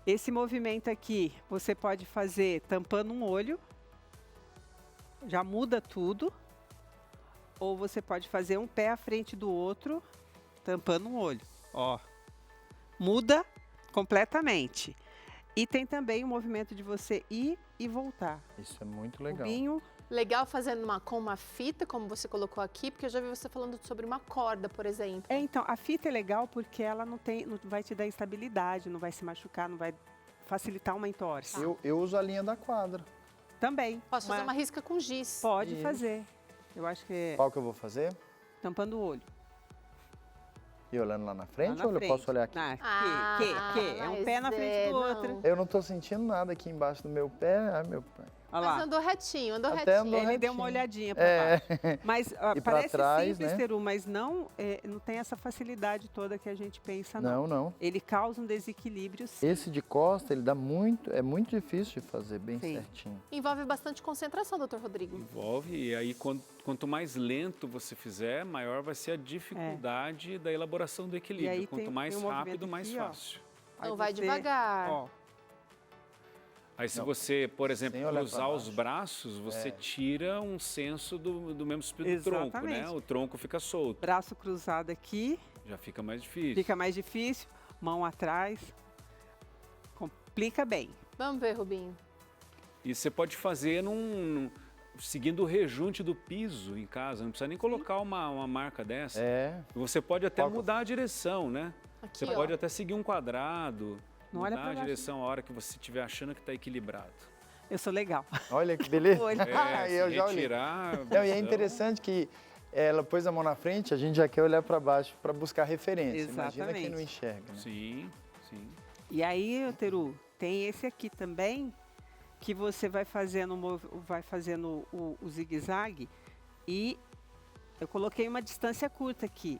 Esse movimento aqui, você pode fazer tampando um olho, já muda tudo. Ou você pode fazer um pé à frente do outro, tampando um olho. Ó, muda completamente. E tem também o movimento de você ir e voltar. Isso é muito legal. Rubinho, Legal fazendo com uma fita, como você colocou aqui, porque eu já vi você falando sobre uma corda, por exemplo. então, a fita é legal porque ela não vai te dar instabilidade, não vai se machucar, não vai facilitar uma entorse. Eu uso a linha da quadra. Também. Posso fazer uma risca com giz. Pode Isso. fazer. Eu acho que é Qual que eu vou fazer? tampando o olho. E olhando lá na frente Lá na ou eu frente. posso olhar aqui? É um pé na frente do outro. Eu não estou sentindo nada aqui embaixo do meu pé. Ai, meu pai. Olha Mas lá. andou retinho, andou Até retinho. andou Ele deu uma retinho. olhadinha para baixo. Mas E pra parece trás, simples, né? Teru, mas não tem essa facilidade toda que a gente pensa, não. Não. Ele causa um desequilíbrio, sim. Esse de costa, ele dá muito, é muito difícil de fazer bem Sim. certinho. Envolve bastante concentração, doutor Rodrigo. Envolve, e aí quanto mais lento você fizer, maior vai ser a dificuldade da elaboração do equilíbrio. aí Quanto tem mais um movimento rápido, mais aqui, ó. fácil. Aí Então vai você, devagar. Ó, Aí se Não. você, por exemplo, Sem olhar cruzar pra os baixo. braços, você tira um senso do mesmo espírito do tronco, né? Exatamente. O tronco fica solto, braço cruzado aqui, já fica mais difícil. fica mais difícil, mão atrás, complica bem. Vamos ver, Rubinho. E você pode fazer seguindo o rejunte do piso em casa, não precisa nem colocar uma marca dessa. Você pode até Qual que eu mudar a direção, né? Aqui, Você ó. pode até seguir um quadrado, Não olha mudar pra a baixo. direção a hora que você estiver achando que está equilibrado. Eu sou legal. Olha que beleza. Olha. Se eu já olhei. retirar... a Não, e é visão. interessante que ela pôs a mão na frente, a gente já quer olhar para baixo para buscar referência. Imagina quem Exatamente. não enxerga. Né? Sim, sim. E aí, Teru, tem esse aqui também, que você vai fazendo o zigue-zague e eu coloquei uma distância curta aqui.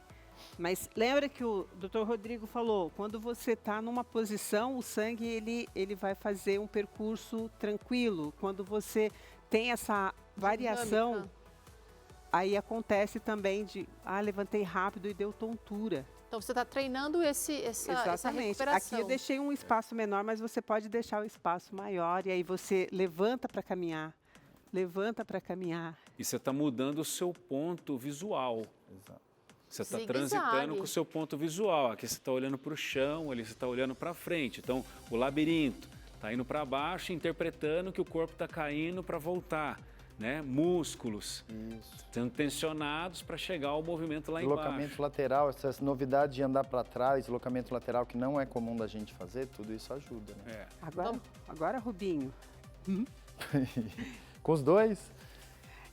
Mas lembra que o Dr. Rodrigo falou, quando você está numa posição, o sangue ele vai fazer um percurso tranquilo. Quando você tem essa variação, Dinâmica. aí acontece também levantei rápido e deu tontura. Então você está treinando essa Exatamente. recuperação. Aqui eu deixei um espaço menor, mas você pode deixar o espaço maior e aí você levanta para caminhar. Levanta para caminhar. E você está mudando o seu ponto visual. Exato. Você está Zigue-zague. transitando com o seu ponto visual. Aqui você está olhando para o chão, ali você está olhando para frente. Então, o labirinto. Está indo para baixo, interpretando que o corpo está caindo para voltar. Né? Músculos sendo tensionados para chegar ao movimento lá embaixo. Deslocamento lateral, essa novidade de andar para trás, deslocamento lateral que não é comum da gente fazer, tudo isso ajuda. Né? Agora, Rubinho. Com os dois?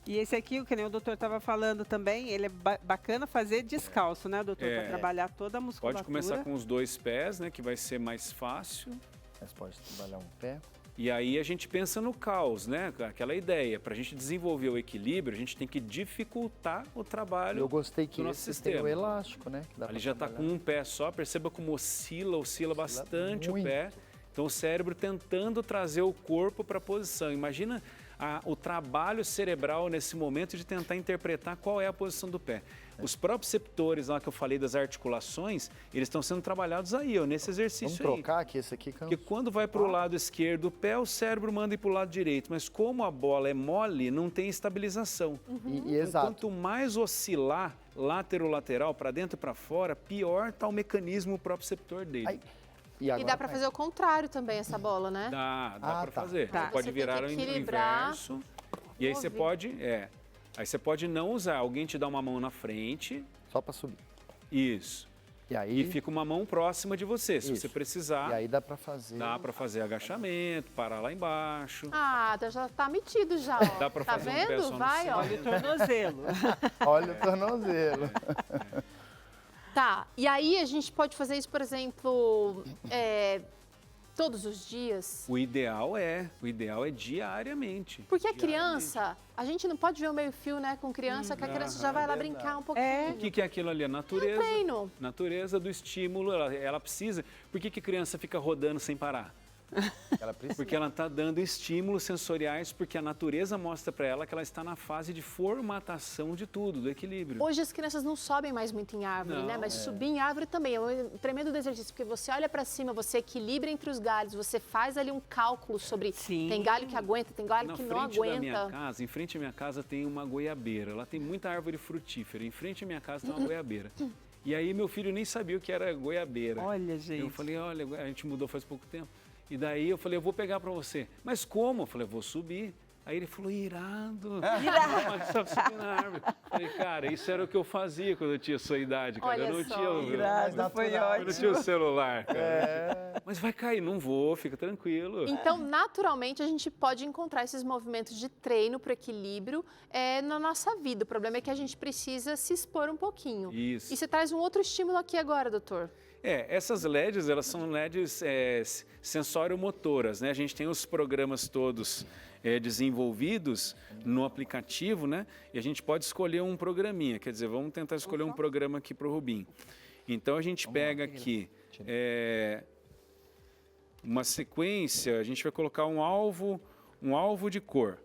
E esse aqui, que nem o doutor estava falando também, ele é bacana fazer descalço, né, doutor? Para trabalhar toda a musculatura. Pode começar com os 2 pés, né, que vai ser mais fácil. Mas pode trabalhar um pé. E aí a gente pensa no caos, né? Aquela ideia. Para a gente desenvolver o equilíbrio, a gente tem que dificultar o trabalho. Eu gostei que do nosso esse sistema. tem o elástico, né? Que dá Ali já está com um pé só, perceba como oscila bastante muito. o pé. Então o cérebro tentando trazer o corpo para a posição. Imagina o trabalho cerebral nesse momento de tentar interpretar qual é a posição do pé. Os proprioceptores lá que eu falei das articulações, eles estão sendo trabalhados aí, ó, nesse exercício. Vamos trocar aqui, esse aqui cansa. Porque quando vai para o lado esquerdo do pé, o cérebro manda ir para o lado direito. Mas como a bola é mole, não tem estabilização. Exato. Quanto mais oscilar lateral, para dentro e para fora, pior está o mecanismo proprioceptor dele. E dá para fazer o contrário também, essa bola, né? Dá para fazer. Tá. Você pode Você virar tem o que equilibrar. inverso. E aí você pode... Aí você pode não usar. Alguém te dá uma mão na frente. Só para subir. Isso. E aí... E fica uma mão próxima de você, se você precisar. E aí dá para fazer... Dá para fazer agachamento, parar lá embaixo. Já tá metido já, ó. Dá para fazer vendo? um pé só no Vai, ó. Olha o tornozelo. Olha o tornozelo. Tá, e aí a gente pode fazer isso, por exemplo, todos os dias? O ideal é diariamente. Porque a criança, a gente não pode ver o meio-fio, né, com criança, que a criança já vai lá brincar um pouquinho. O que é aquilo ali? A natureza. É um treino. Natureza do estímulo, ela precisa. Por que a criança fica rodando sem parar? Ela precisa. Porque ela está dando estímulos sensoriais, porque a natureza mostra para ela que ela está na fase de formatação de tudo, do equilíbrio. Hoje as crianças não sobem mais muito em árvore, né? Mas subir em árvore também é um tremendo exercício, porque você olha para cima, você equilibra entre os galhos, você faz ali um cálculo sobre tem galho que aguenta, tem galho que não aguenta. Em frente à minha casa tem uma goiabeira, lá tem muita árvore frutífera, em frente à minha casa tem uma goiabeira. E aí meu filho nem sabia o que era goiabeira. Olha, gente. Eu falei, olha, a gente mudou faz pouco tempo. E daí eu falei, eu vou pegar para você. Mas como? Eu falei, eu vou subir. Aí ele falou, irado. Mas sabe subir na árvore. Eu falei, cara, isso era o que eu fazia quando eu tinha sua idade, cara. Olha eu não só. tinha, Irado, foi eu ótimo. não tinha o celular, cara. Mas vai cair, não vou, fica tranquilo. Então, naturalmente, a gente pode encontrar esses movimentos de treino para o equilíbrio na nossa vida. O problema é que a gente precisa se expor um pouquinho. Isso. E você traz um outro estímulo aqui agora, doutor. Essas LEDs, elas são LEDs sensório-motoras, né? A gente tem os programas todos desenvolvidos no aplicativo, né? E a gente pode escolher um programinha, quer dizer, vamos tentar escolher um programa aqui para o Rubinho. Então, a gente pega aqui uma sequência, a gente vai colocar um alvo de cor.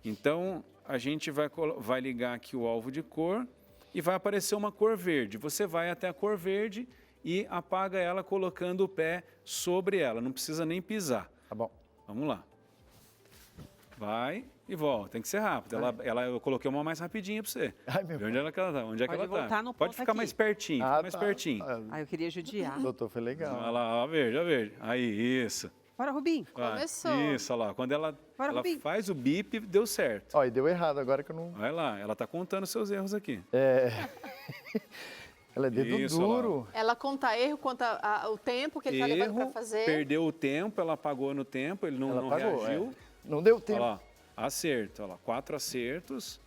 Então, a gente vai ligar aqui o alvo de cor e vai aparecer uma cor verde. Você vai até a cor verde e apaga ela colocando o pé sobre ela, não precisa nem pisar. Tá bom. Vamos lá. Vai e volta, tem que ser rápido. Eu coloquei uma mais rapidinha para você. Ai, meu Onde ela tá? Onde é que Pode ela voltar tá? no Pode ponto ficar aqui. mais pertinho, mais pertinho. Eu queria judiar. Doutor, foi legal. Olha lá, ó, verde, ó, verde. Aí, isso. Bora, Rubinho. Vai. Começou. Isso, olha lá. Quando ela Rubinho. faz o bip, deu certo. Ó, e deu errado agora que eu não... Vai lá, ela tá contando seus erros aqui. Ela é dedo Isso, duro. Ela conta erro, conta o tempo que ele está levando para fazer. Perdeu o tempo, ela apagou no tempo, ele não Apagou, reagiu. Não deu tempo. Olha lá, acerto, olha lá, 4 acertos.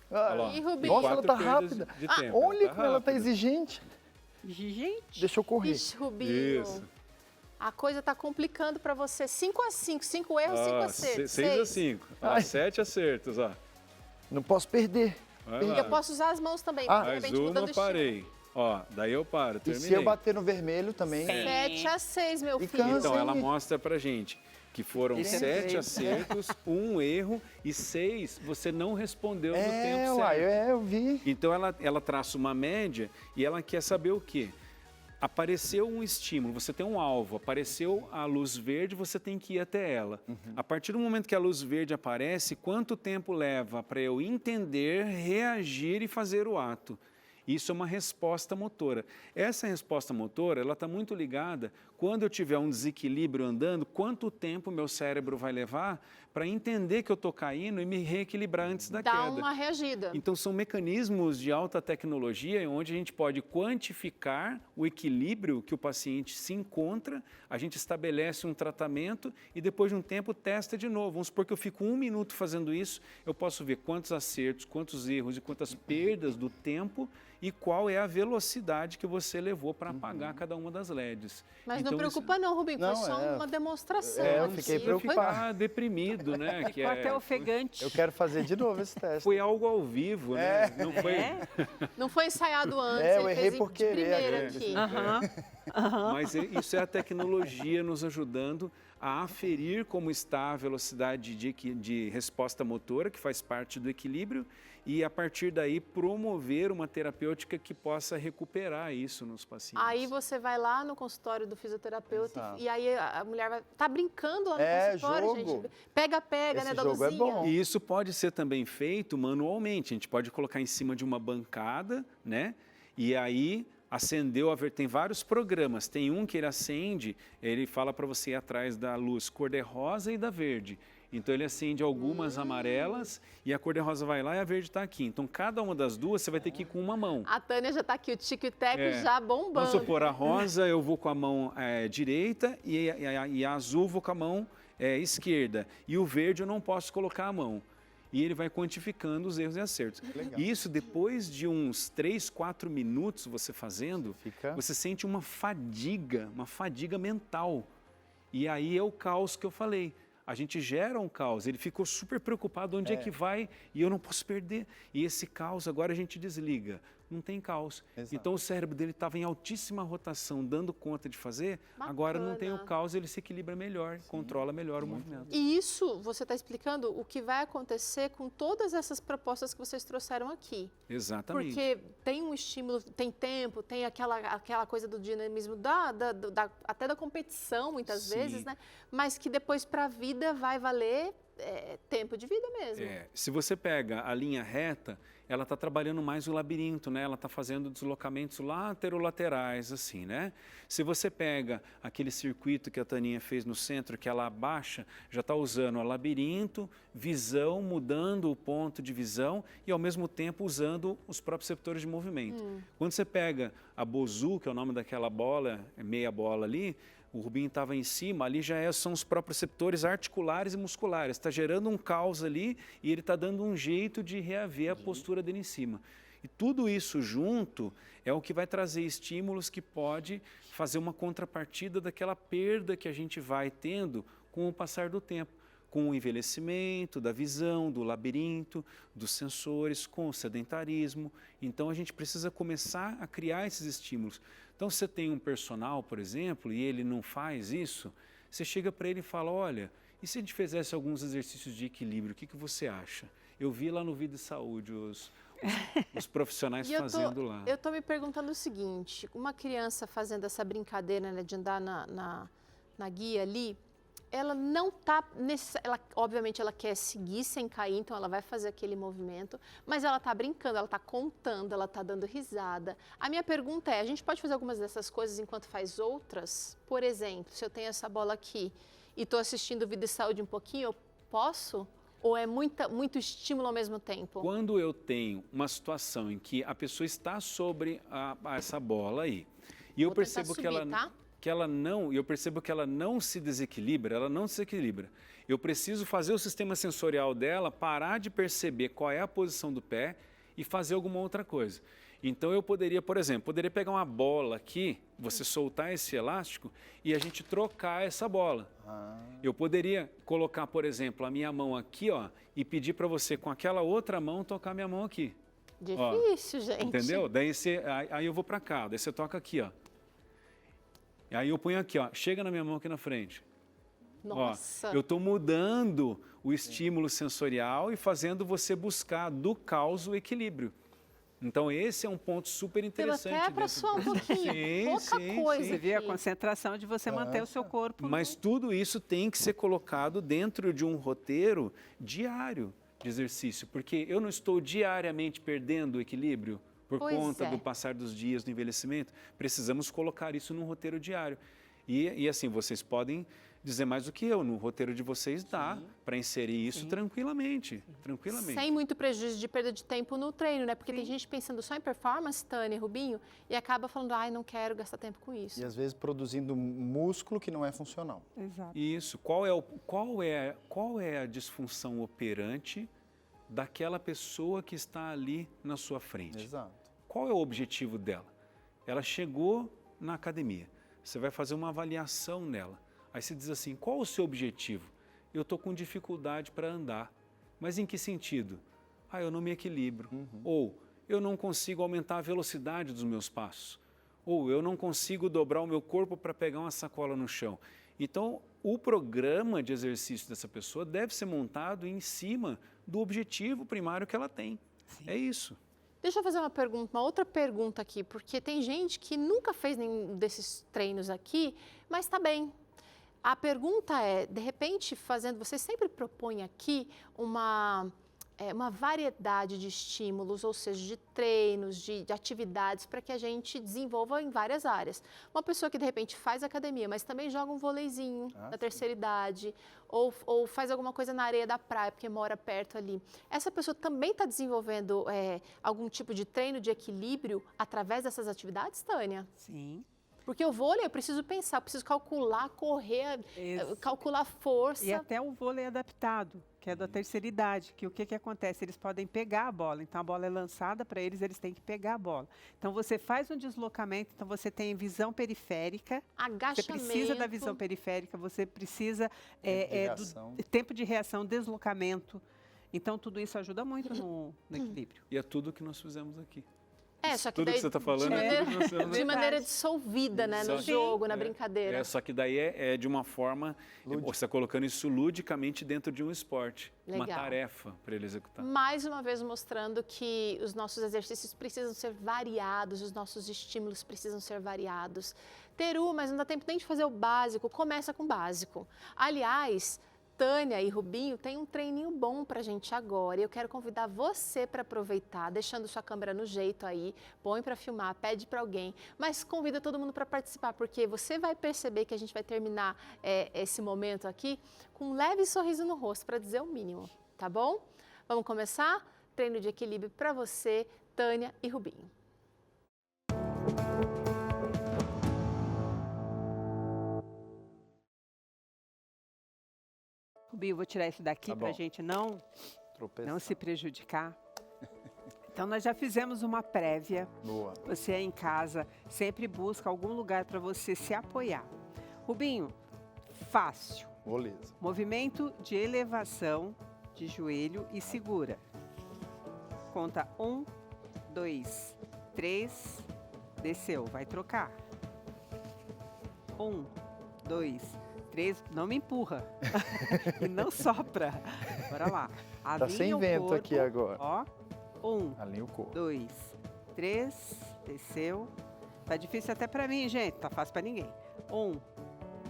Ah, Olha lá. Ih, Rubinho. Nossa, ela tá 4 perdas rápida. de tempo, Olha ela como ela tá rápida. exigente. Gente. Deixa eu correr. Ixi, Rubinho. Isso. A coisa está complicando para você. 5 a 5, 5 erros, 5 acertos. 6 a 5. 7 acertos, ó. Não posso perder. Vai E lá. eu posso usar as mãos também, Ah. de Mais repente uma, mudando o estilo. parei. Ó, daí eu paro, E terminei. se eu bater no vermelho também... 7 a 6, meu E filho. cansa, Então, ela hein? mostra pra gente que foram Esse é 7 três. acertos, 1 erro e 6 você não respondeu no tempo certo. Uai, eu vi. Então, ela traça uma média e ela quer saber o quê? Apareceu um estímulo, você tem um alvo, apareceu a luz verde, você tem que ir até ela. A partir do momento que a luz verde aparece, quanto tempo leva para eu entender, reagir e fazer o ato? Isso é uma resposta motora. Essa resposta motora, ela está muito ligada quando eu tiver um desequilíbrio andando, quanto tempo meu cérebro vai levar para entender que eu estou caindo e me reequilibrar antes da Dá queda. uma reagida. Então, são mecanismos de alta tecnologia onde a gente pode quantificar o equilíbrio que o paciente se encontra, a gente estabelece um tratamento e depois de um tempo testa de novo. Vamos supor que eu fico 1 minuto fazendo isso, eu posso ver quantos acertos, quantos erros e quantas perdas do tempo e qual é a velocidade que você levou para apagar cada uma das LEDs. Mas Então, não preocupa não, Rubinho, foi Não, só uma demonstração. eu fiquei aqui. preocupado. ficar deprimido, né? Que Ficou até ofegante. Eu quero fazer de novo esse teste. foi algo ao vivo, né? Não foi... Não foi ensaiado antes, eu ele errei fez por de querer, primeira gente. aqui. Mas isso é a tecnologia nos ajudando a aferir como está a velocidade de resposta motora, que faz parte do equilíbrio, e a partir daí promover uma terapêutica que possa recuperar isso nos pacientes. Aí você vai lá no consultório do fisioterapeuta Exato. e aí a mulher vai... Tá brincando lá no É, consultório, jogo. gente. Pega, Esse né, da jogo é luzinha. bom. E isso pode ser também feito manualmente. A gente pode colocar em cima de uma bancada, né? E aí acendeu tem vários programas. Tem um que ele acende, ele fala para você ir atrás da luz cor-de-rosa e da verde. Então ele acende algumas amarelas e a cor-de-rosa vai lá e a verde está aqui. Então cada uma das duas você vai ter que ir com uma mão. A Tânia já tá aqui, o tico e teco já bombando. Vamos supor, a rosa eu vou com a mão direita e a azul vou com a mão esquerda. E o verde eu não posso colocar a mão. E ele vai quantificando os erros e acertos. Legal. E isso, depois de uns 3, 4 minutos você fazendo, Fica- você sente uma fadiga mental. E aí é o caos que eu falei. A gente gera um caos, ele ficou super preocupado onde é que vai e eu não posso perder. E esse caos agora a gente desliga. Não tem caos. Exato. Então o cérebro dele estava em altíssima rotação, dando conta de fazer, agora não tem o Bacana. caos, ele se equilibra melhor, controla melhor o movimento. E isso, você está explicando o que vai acontecer com todas essas propostas que vocês trouxeram aqui. Exatamente. Porque tem um estímulo, tem tempo, tem aquela coisa do dinamismo, até da competição, muitas Sim. vezes, né? Mas que depois para a vida vai valer tempo de vida mesmo. Se você pega a linha reta, ela está trabalhando mais o labirinto, né? Ela está fazendo deslocamentos laterolaterais, assim, né? Se você pega aquele circuito que a Taninha fez no centro, que ela abaixa, já está usando o labirinto, visão, mudando o ponto de visão e, ao mesmo tempo, usando os próprios receptores de movimento. Quando você pega a Bozu, que é o nome daquela bola, meia bola ali, o Rubinho estava em cima, ali já são os próprios receptores articulares e musculares. Está gerando um caos ali e ele está dando um jeito de reaver a postura dele em cima. E tudo isso junto é o que vai trazer estímulos que pode fazer uma contrapartida daquela perda que a gente vai tendo com o passar do tempo. Com o envelhecimento, da visão, do labirinto, dos sensores, com o sedentarismo. Então, a gente precisa começar a criar esses estímulos. Então, se você tem um personal, por exemplo, e ele não faz isso, você chega para ele e fala, olha, e se a gente fizesse alguns exercícios de equilíbrio, o que você acha? Eu vi lá no Vida e Saúde os profissionais fazendo lá. Eu estou me perguntando o seguinte, uma criança fazendo essa brincadeira, né, de andar na guia ali, ela não está, obviamente ela quer seguir sem cair, então ela vai fazer aquele movimento, mas ela está brincando, ela está contando, ela está dando risada. A minha pergunta é, a gente pode fazer algumas dessas coisas enquanto faz outras? Por exemplo, se eu tenho essa bola aqui e estou assistindo Vida e Saúde um pouquinho, eu posso? Ou é muito estímulo ao mesmo tempo? Quando eu tenho uma situação em que a pessoa está sobre essa bola aí, e eu percebo subir, tá? eu percebo que ela não se desequilibra, Eu preciso fazer o sistema sensorial dela parar de perceber qual é a posição do pé e fazer alguma outra coisa. Então eu poderia, por exemplo, pegar uma bola aqui, você soltar esse elástico e a gente trocar essa bola. Eu poderia colocar, por exemplo, a minha mão aqui, ó, e pedir para você com aquela outra mão tocar minha mão aqui. Difícil, gente. Entendeu? Daí aí eu vou para cá, daí você toca aqui, ó. E aí eu ponho aqui, ó, chega na minha mão aqui na frente. Nossa. Ó, eu estou mudando o estímulo sensorial e fazendo você buscar do caos o equilíbrio. Então esse é um ponto super interessante. Até para suar um pouquinho, pouca coisa. Você vê a concentração de você manter o seu corpo. Mas tudo isso tem que ser colocado dentro de um roteiro diário de exercício, porque eu não estou diariamente perdendo o equilíbrio por conta do passar dos dias, do envelhecimento. Precisamos colocar isso num roteiro diário. E assim, vocês podem dizer mais do que eu, no roteiro de vocês dá para inserir isso tranquilamente. Sem muito prejuízo de perda de tempo no treino, né? Porque tem gente pensando só em performance, Tânia e Rubinho, e acaba falando, ai, não quero gastar tempo com isso. E às vezes produzindo músculo que não é funcional. Exato. Isso. Qual é a disfunção operante daquela pessoa que está ali na sua frente? Exato. Qual é o objetivo dela? Ela chegou na academia, você vai fazer uma avaliação nela. Aí você diz assim, qual o seu objetivo? Eu estou com dificuldade para andar. Mas em que sentido? Ah, eu não me equilibro. Ou eu não consigo aumentar a velocidade dos meus passos. Ou eu não consigo dobrar o meu corpo para pegar uma sacola no chão. Então, o programa de exercício dessa pessoa deve ser montado em cima do objetivo primário que ela tem. É isso. Deixa eu fazer uma outra pergunta aqui, porque tem gente que nunca fez nenhum desses treinos aqui, mas está bem. A pergunta é, de repente, você sempre propõe aqui uma variedade de estímulos, ou seja, de treinos, de atividades, para que a gente desenvolva em várias áreas. Uma pessoa que, de repente, faz academia, mas também joga um vôleizinho na terceira idade, ou faz alguma coisa na areia da praia, porque mora perto ali. Essa pessoa também está desenvolvendo algum tipo de treino de equilíbrio através dessas atividades, Tânia? Sim. Porque o vôlei eu preciso pensar, eu preciso calcular, correr, calcular força. E até o vôlei adaptado, que é da terceira idade, que o que acontece? Eles podem pegar a bola, então a bola é lançada para eles, eles têm que pegar a bola. Então você faz um deslocamento, então você tem visão periférica, agachamento. Você precisa da visão periférica, você precisa do tempo de reação, deslocamento. Então tudo isso ajuda muito no equilíbrio. E é tudo que nós fizemos aqui. Só que tudo daí, que você está falando de maneira dissolvida, né, no jogo, na brincadeira. Só que daí é de uma forma, você está colocando isso ludicamente dentro de um esporte, uma tarefa para ele executar. Mais uma vez mostrando que os nossos exercícios precisam ser variados, os nossos estímulos precisam ser variados. Teru, mas não dá tempo nem de fazer o básico, começa com o básico. Aliás, Tânia e Rubinho tem um treininho bom pra gente agora. E eu quero convidar você para aproveitar, deixando sua câmera no jeito aí, põe para filmar, pede para alguém, mas convida todo mundo para participar, porque você vai perceber que a gente vai terminar esse momento aqui com um leve sorriso no rosto, para dizer o mínimo, tá bom? Vamos começar? Treino de equilíbrio para você, Tânia e Rubinho. Rubinho, vou tirar esse daqui para a gente não se prejudicar. Então, nós já fizemos uma prévia. Boa. Você aí em casa sempre busca algum lugar para você se apoiar. Rubinho, fácil. Beleza. Movimento de elevação de joelho e segura. Conta 1, 2, 3, desceu, vai trocar. 1, 2, 3, não me empurra e não sopra. Bora lá. Tá sem vento corpo, aqui agora. Ó, 1, alinha o corpo. 2, 3, desceu. Tá difícil até pra mim, gente, tá fácil pra ninguém. 1,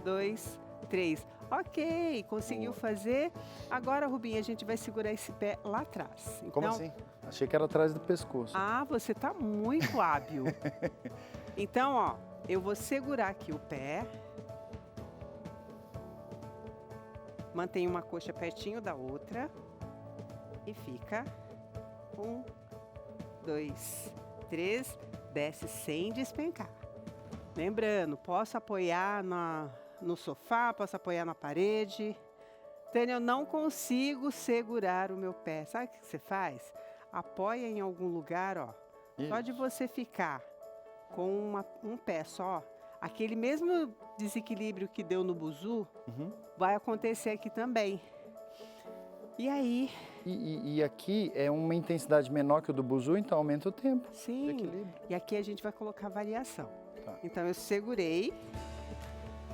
2, 3. Ok, conseguiu fazer. Agora, Rubinho, a gente vai segurar esse pé lá atrás. Então, como assim? Achei que era atrás do pescoço. Ah, você tá muito hábil. Então, ó, eu vou segurar aqui o pé. Mantém uma coxa pertinho da outra. E fica. 1, 2, 3. Desce sem despencar. Lembrando, posso apoiar no sofá, posso apoiar na parede. Tânia, eu não consigo segurar o meu pé. Sabe o que você faz? Apoia em algum lugar, ó. Isso. Só de você ficar com um pé só, aquele mesmo desequilíbrio que deu no buzu, vai acontecer aqui também. E aí? E aqui é uma intensidade menor que o do buzu, então aumenta o tempo. Sim. De equilíbrio. E aqui a gente vai colocar variação. Tá. Então eu segurei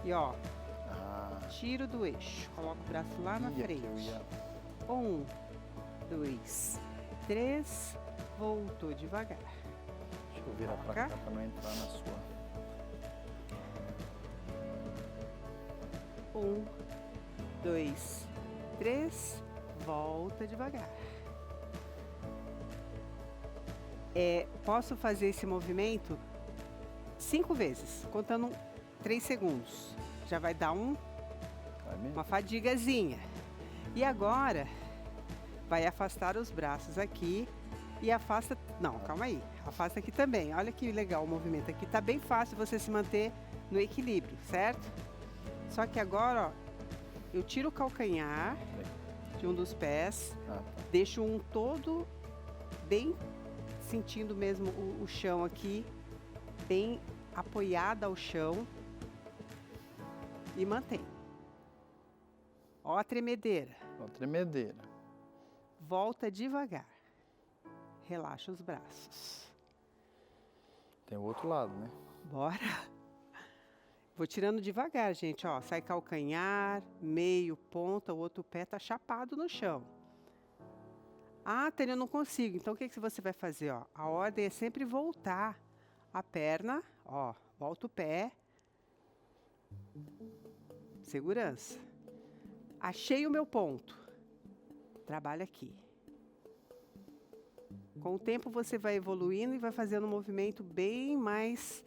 e ó, tiro do eixo, coloco o braço lá na frente. 1, 2, 3, voltou devagar. Deixa eu virar pra cá para não entrar na sua. 1, 2, 3, volta devagar. Posso fazer esse movimento 5 vezes, contando 3 segundos. Já vai dar Vai mesmo? uma fadigazinha. E agora, vai afastar os braços aqui e afasta... Não, calma aí. Afasta aqui também. Olha que legal o movimento aqui. Tá bem fácil você se manter no equilíbrio, certo? Só que agora, ó, eu tiro o calcanhar de um dos pés, Ah, tá. deixo um todo bem sentindo mesmo o chão aqui, bem apoiada ao chão e mantém. Ó a tremedeira. Uma tremedeira. Volta devagar. Relaxa os braços. Tem o outro lado, né? Bora. Vou tirando devagar, gente, ó. Sai calcanhar, meio, ponta, o outro pé tá chapado no chão. Ah, Tânia, eu não consigo. Então, o que você vai fazer, ó? A ordem é sempre voltar a perna, ó. Volta o pé. Segurança. Achei o meu ponto. Trabalha aqui. Com o tempo, você vai evoluindo e vai fazendo um movimento bem mais...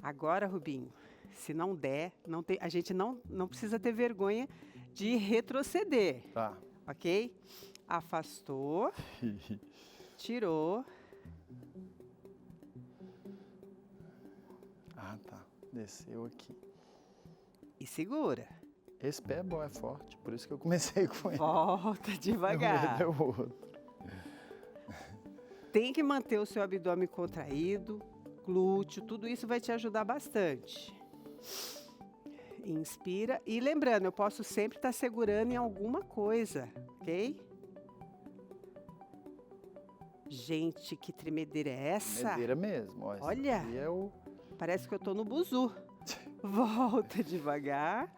Agora, Rubinho, se não der, a gente não precisa ter vergonha de retroceder, Tá. ok? Afastou, tirou, Ah, tá. Desceu aqui. e segura. Esse pé é bom, é forte. Por isso que eu comecei com ele. Volta devagar. É o outro. Tem que manter o seu abdômen contraído, glúteo, tudo isso vai te ajudar bastante. Inspira. E lembrando, eu posso sempre estar segurando em alguma coisa, ok? Gente, que tremedeira é essa? Tremedeira mesmo. Ó, esse Olha. aqui é o... Parece que eu tô no buzu. Volta devagar.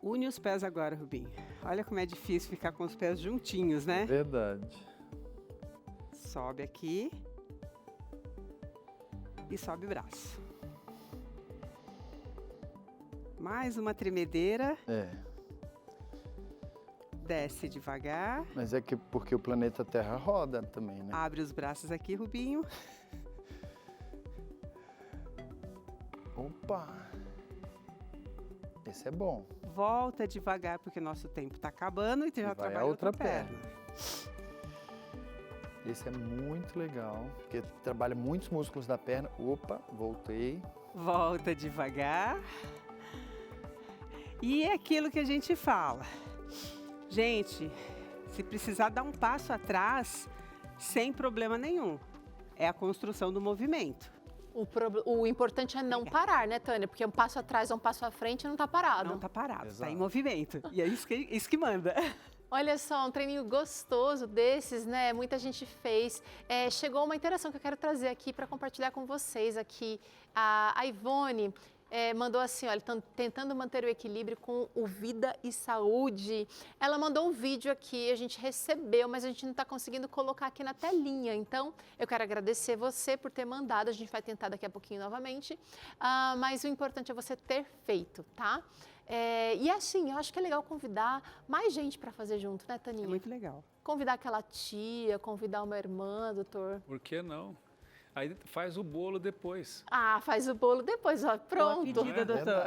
Une os pés agora, Rubinho. Olha como é difícil ficar com os pés juntinhos, né? Verdade. Sobe aqui. E sobe o braço. Mais uma tremedeira. É. Desce devagar. Mas é que porque o planeta Terra roda também, né? Abre os braços aqui, Rubinho. Opa! Esse é bom. Volta devagar, porque nosso tempo está acabando e tu já vai trabalha a outra outra perna. Esse é muito legal, porque trabalha muitos músculos da perna. Opa, voltei. Volta devagar. E é aquilo que a gente fala. Gente, se precisar dar um passo atrás, sem problema nenhum. É a construção do movimento. O importante é não parar, né, Tânia? Porque um passo atrás ou um passo à frente não tá parado. Não está parado, está em Exato. movimento. E é isso que manda. Olha só, um treininho gostoso desses, né? Muita gente fez. Chegou uma interação que eu quero trazer aqui para compartilhar com vocês aqui. A Ivone mandou assim, olha, tentando manter o equilíbrio com o Vida e Saúde. Ela mandou um vídeo aqui, a gente recebeu, mas a gente não está conseguindo colocar aqui na telinha. Então, eu quero agradecer você por ter mandado, a gente vai tentar daqui a pouquinho novamente. Mas o importante é você ter feito, tá? E assim, eu acho que é legal convidar mais gente para fazer junto, né, Taninha? É muito legal. Convidar aquela tia, convidar uma irmã, doutor. Por que não? Aí faz o bolo depois. Ah, faz o bolo depois, ó, pronto. Boa pedida, doutor.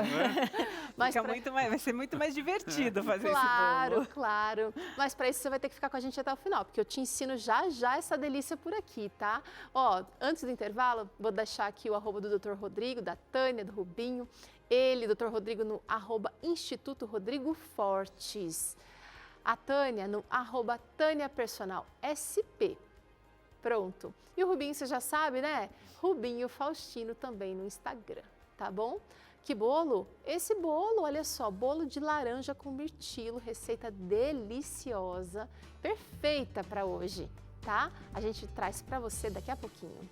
Mas Fica vai ser muito mais divertido fazer Claro, esse bolo. claro. Mas para isso você vai ter que ficar com a gente até o final, porque eu te ensino já já essa delícia por aqui, tá? Ó, antes do intervalo, vou deixar aqui o @do Dr. Rodrigo, da Tânia, do Rubinho. Ele, Dr. Rodrigo, no @Instituto Rodrigo Fortes. A Tânia no @TâniaPersonalSP. Pronto. E o Rubinho, você já sabe, né? Rubinho Faustino também no Instagram, tá bom? Que bolo? Esse bolo, olha só, bolo de laranja com mirtilo, receita deliciosa, perfeita para hoje, tá? A gente traz para você daqui a pouquinho.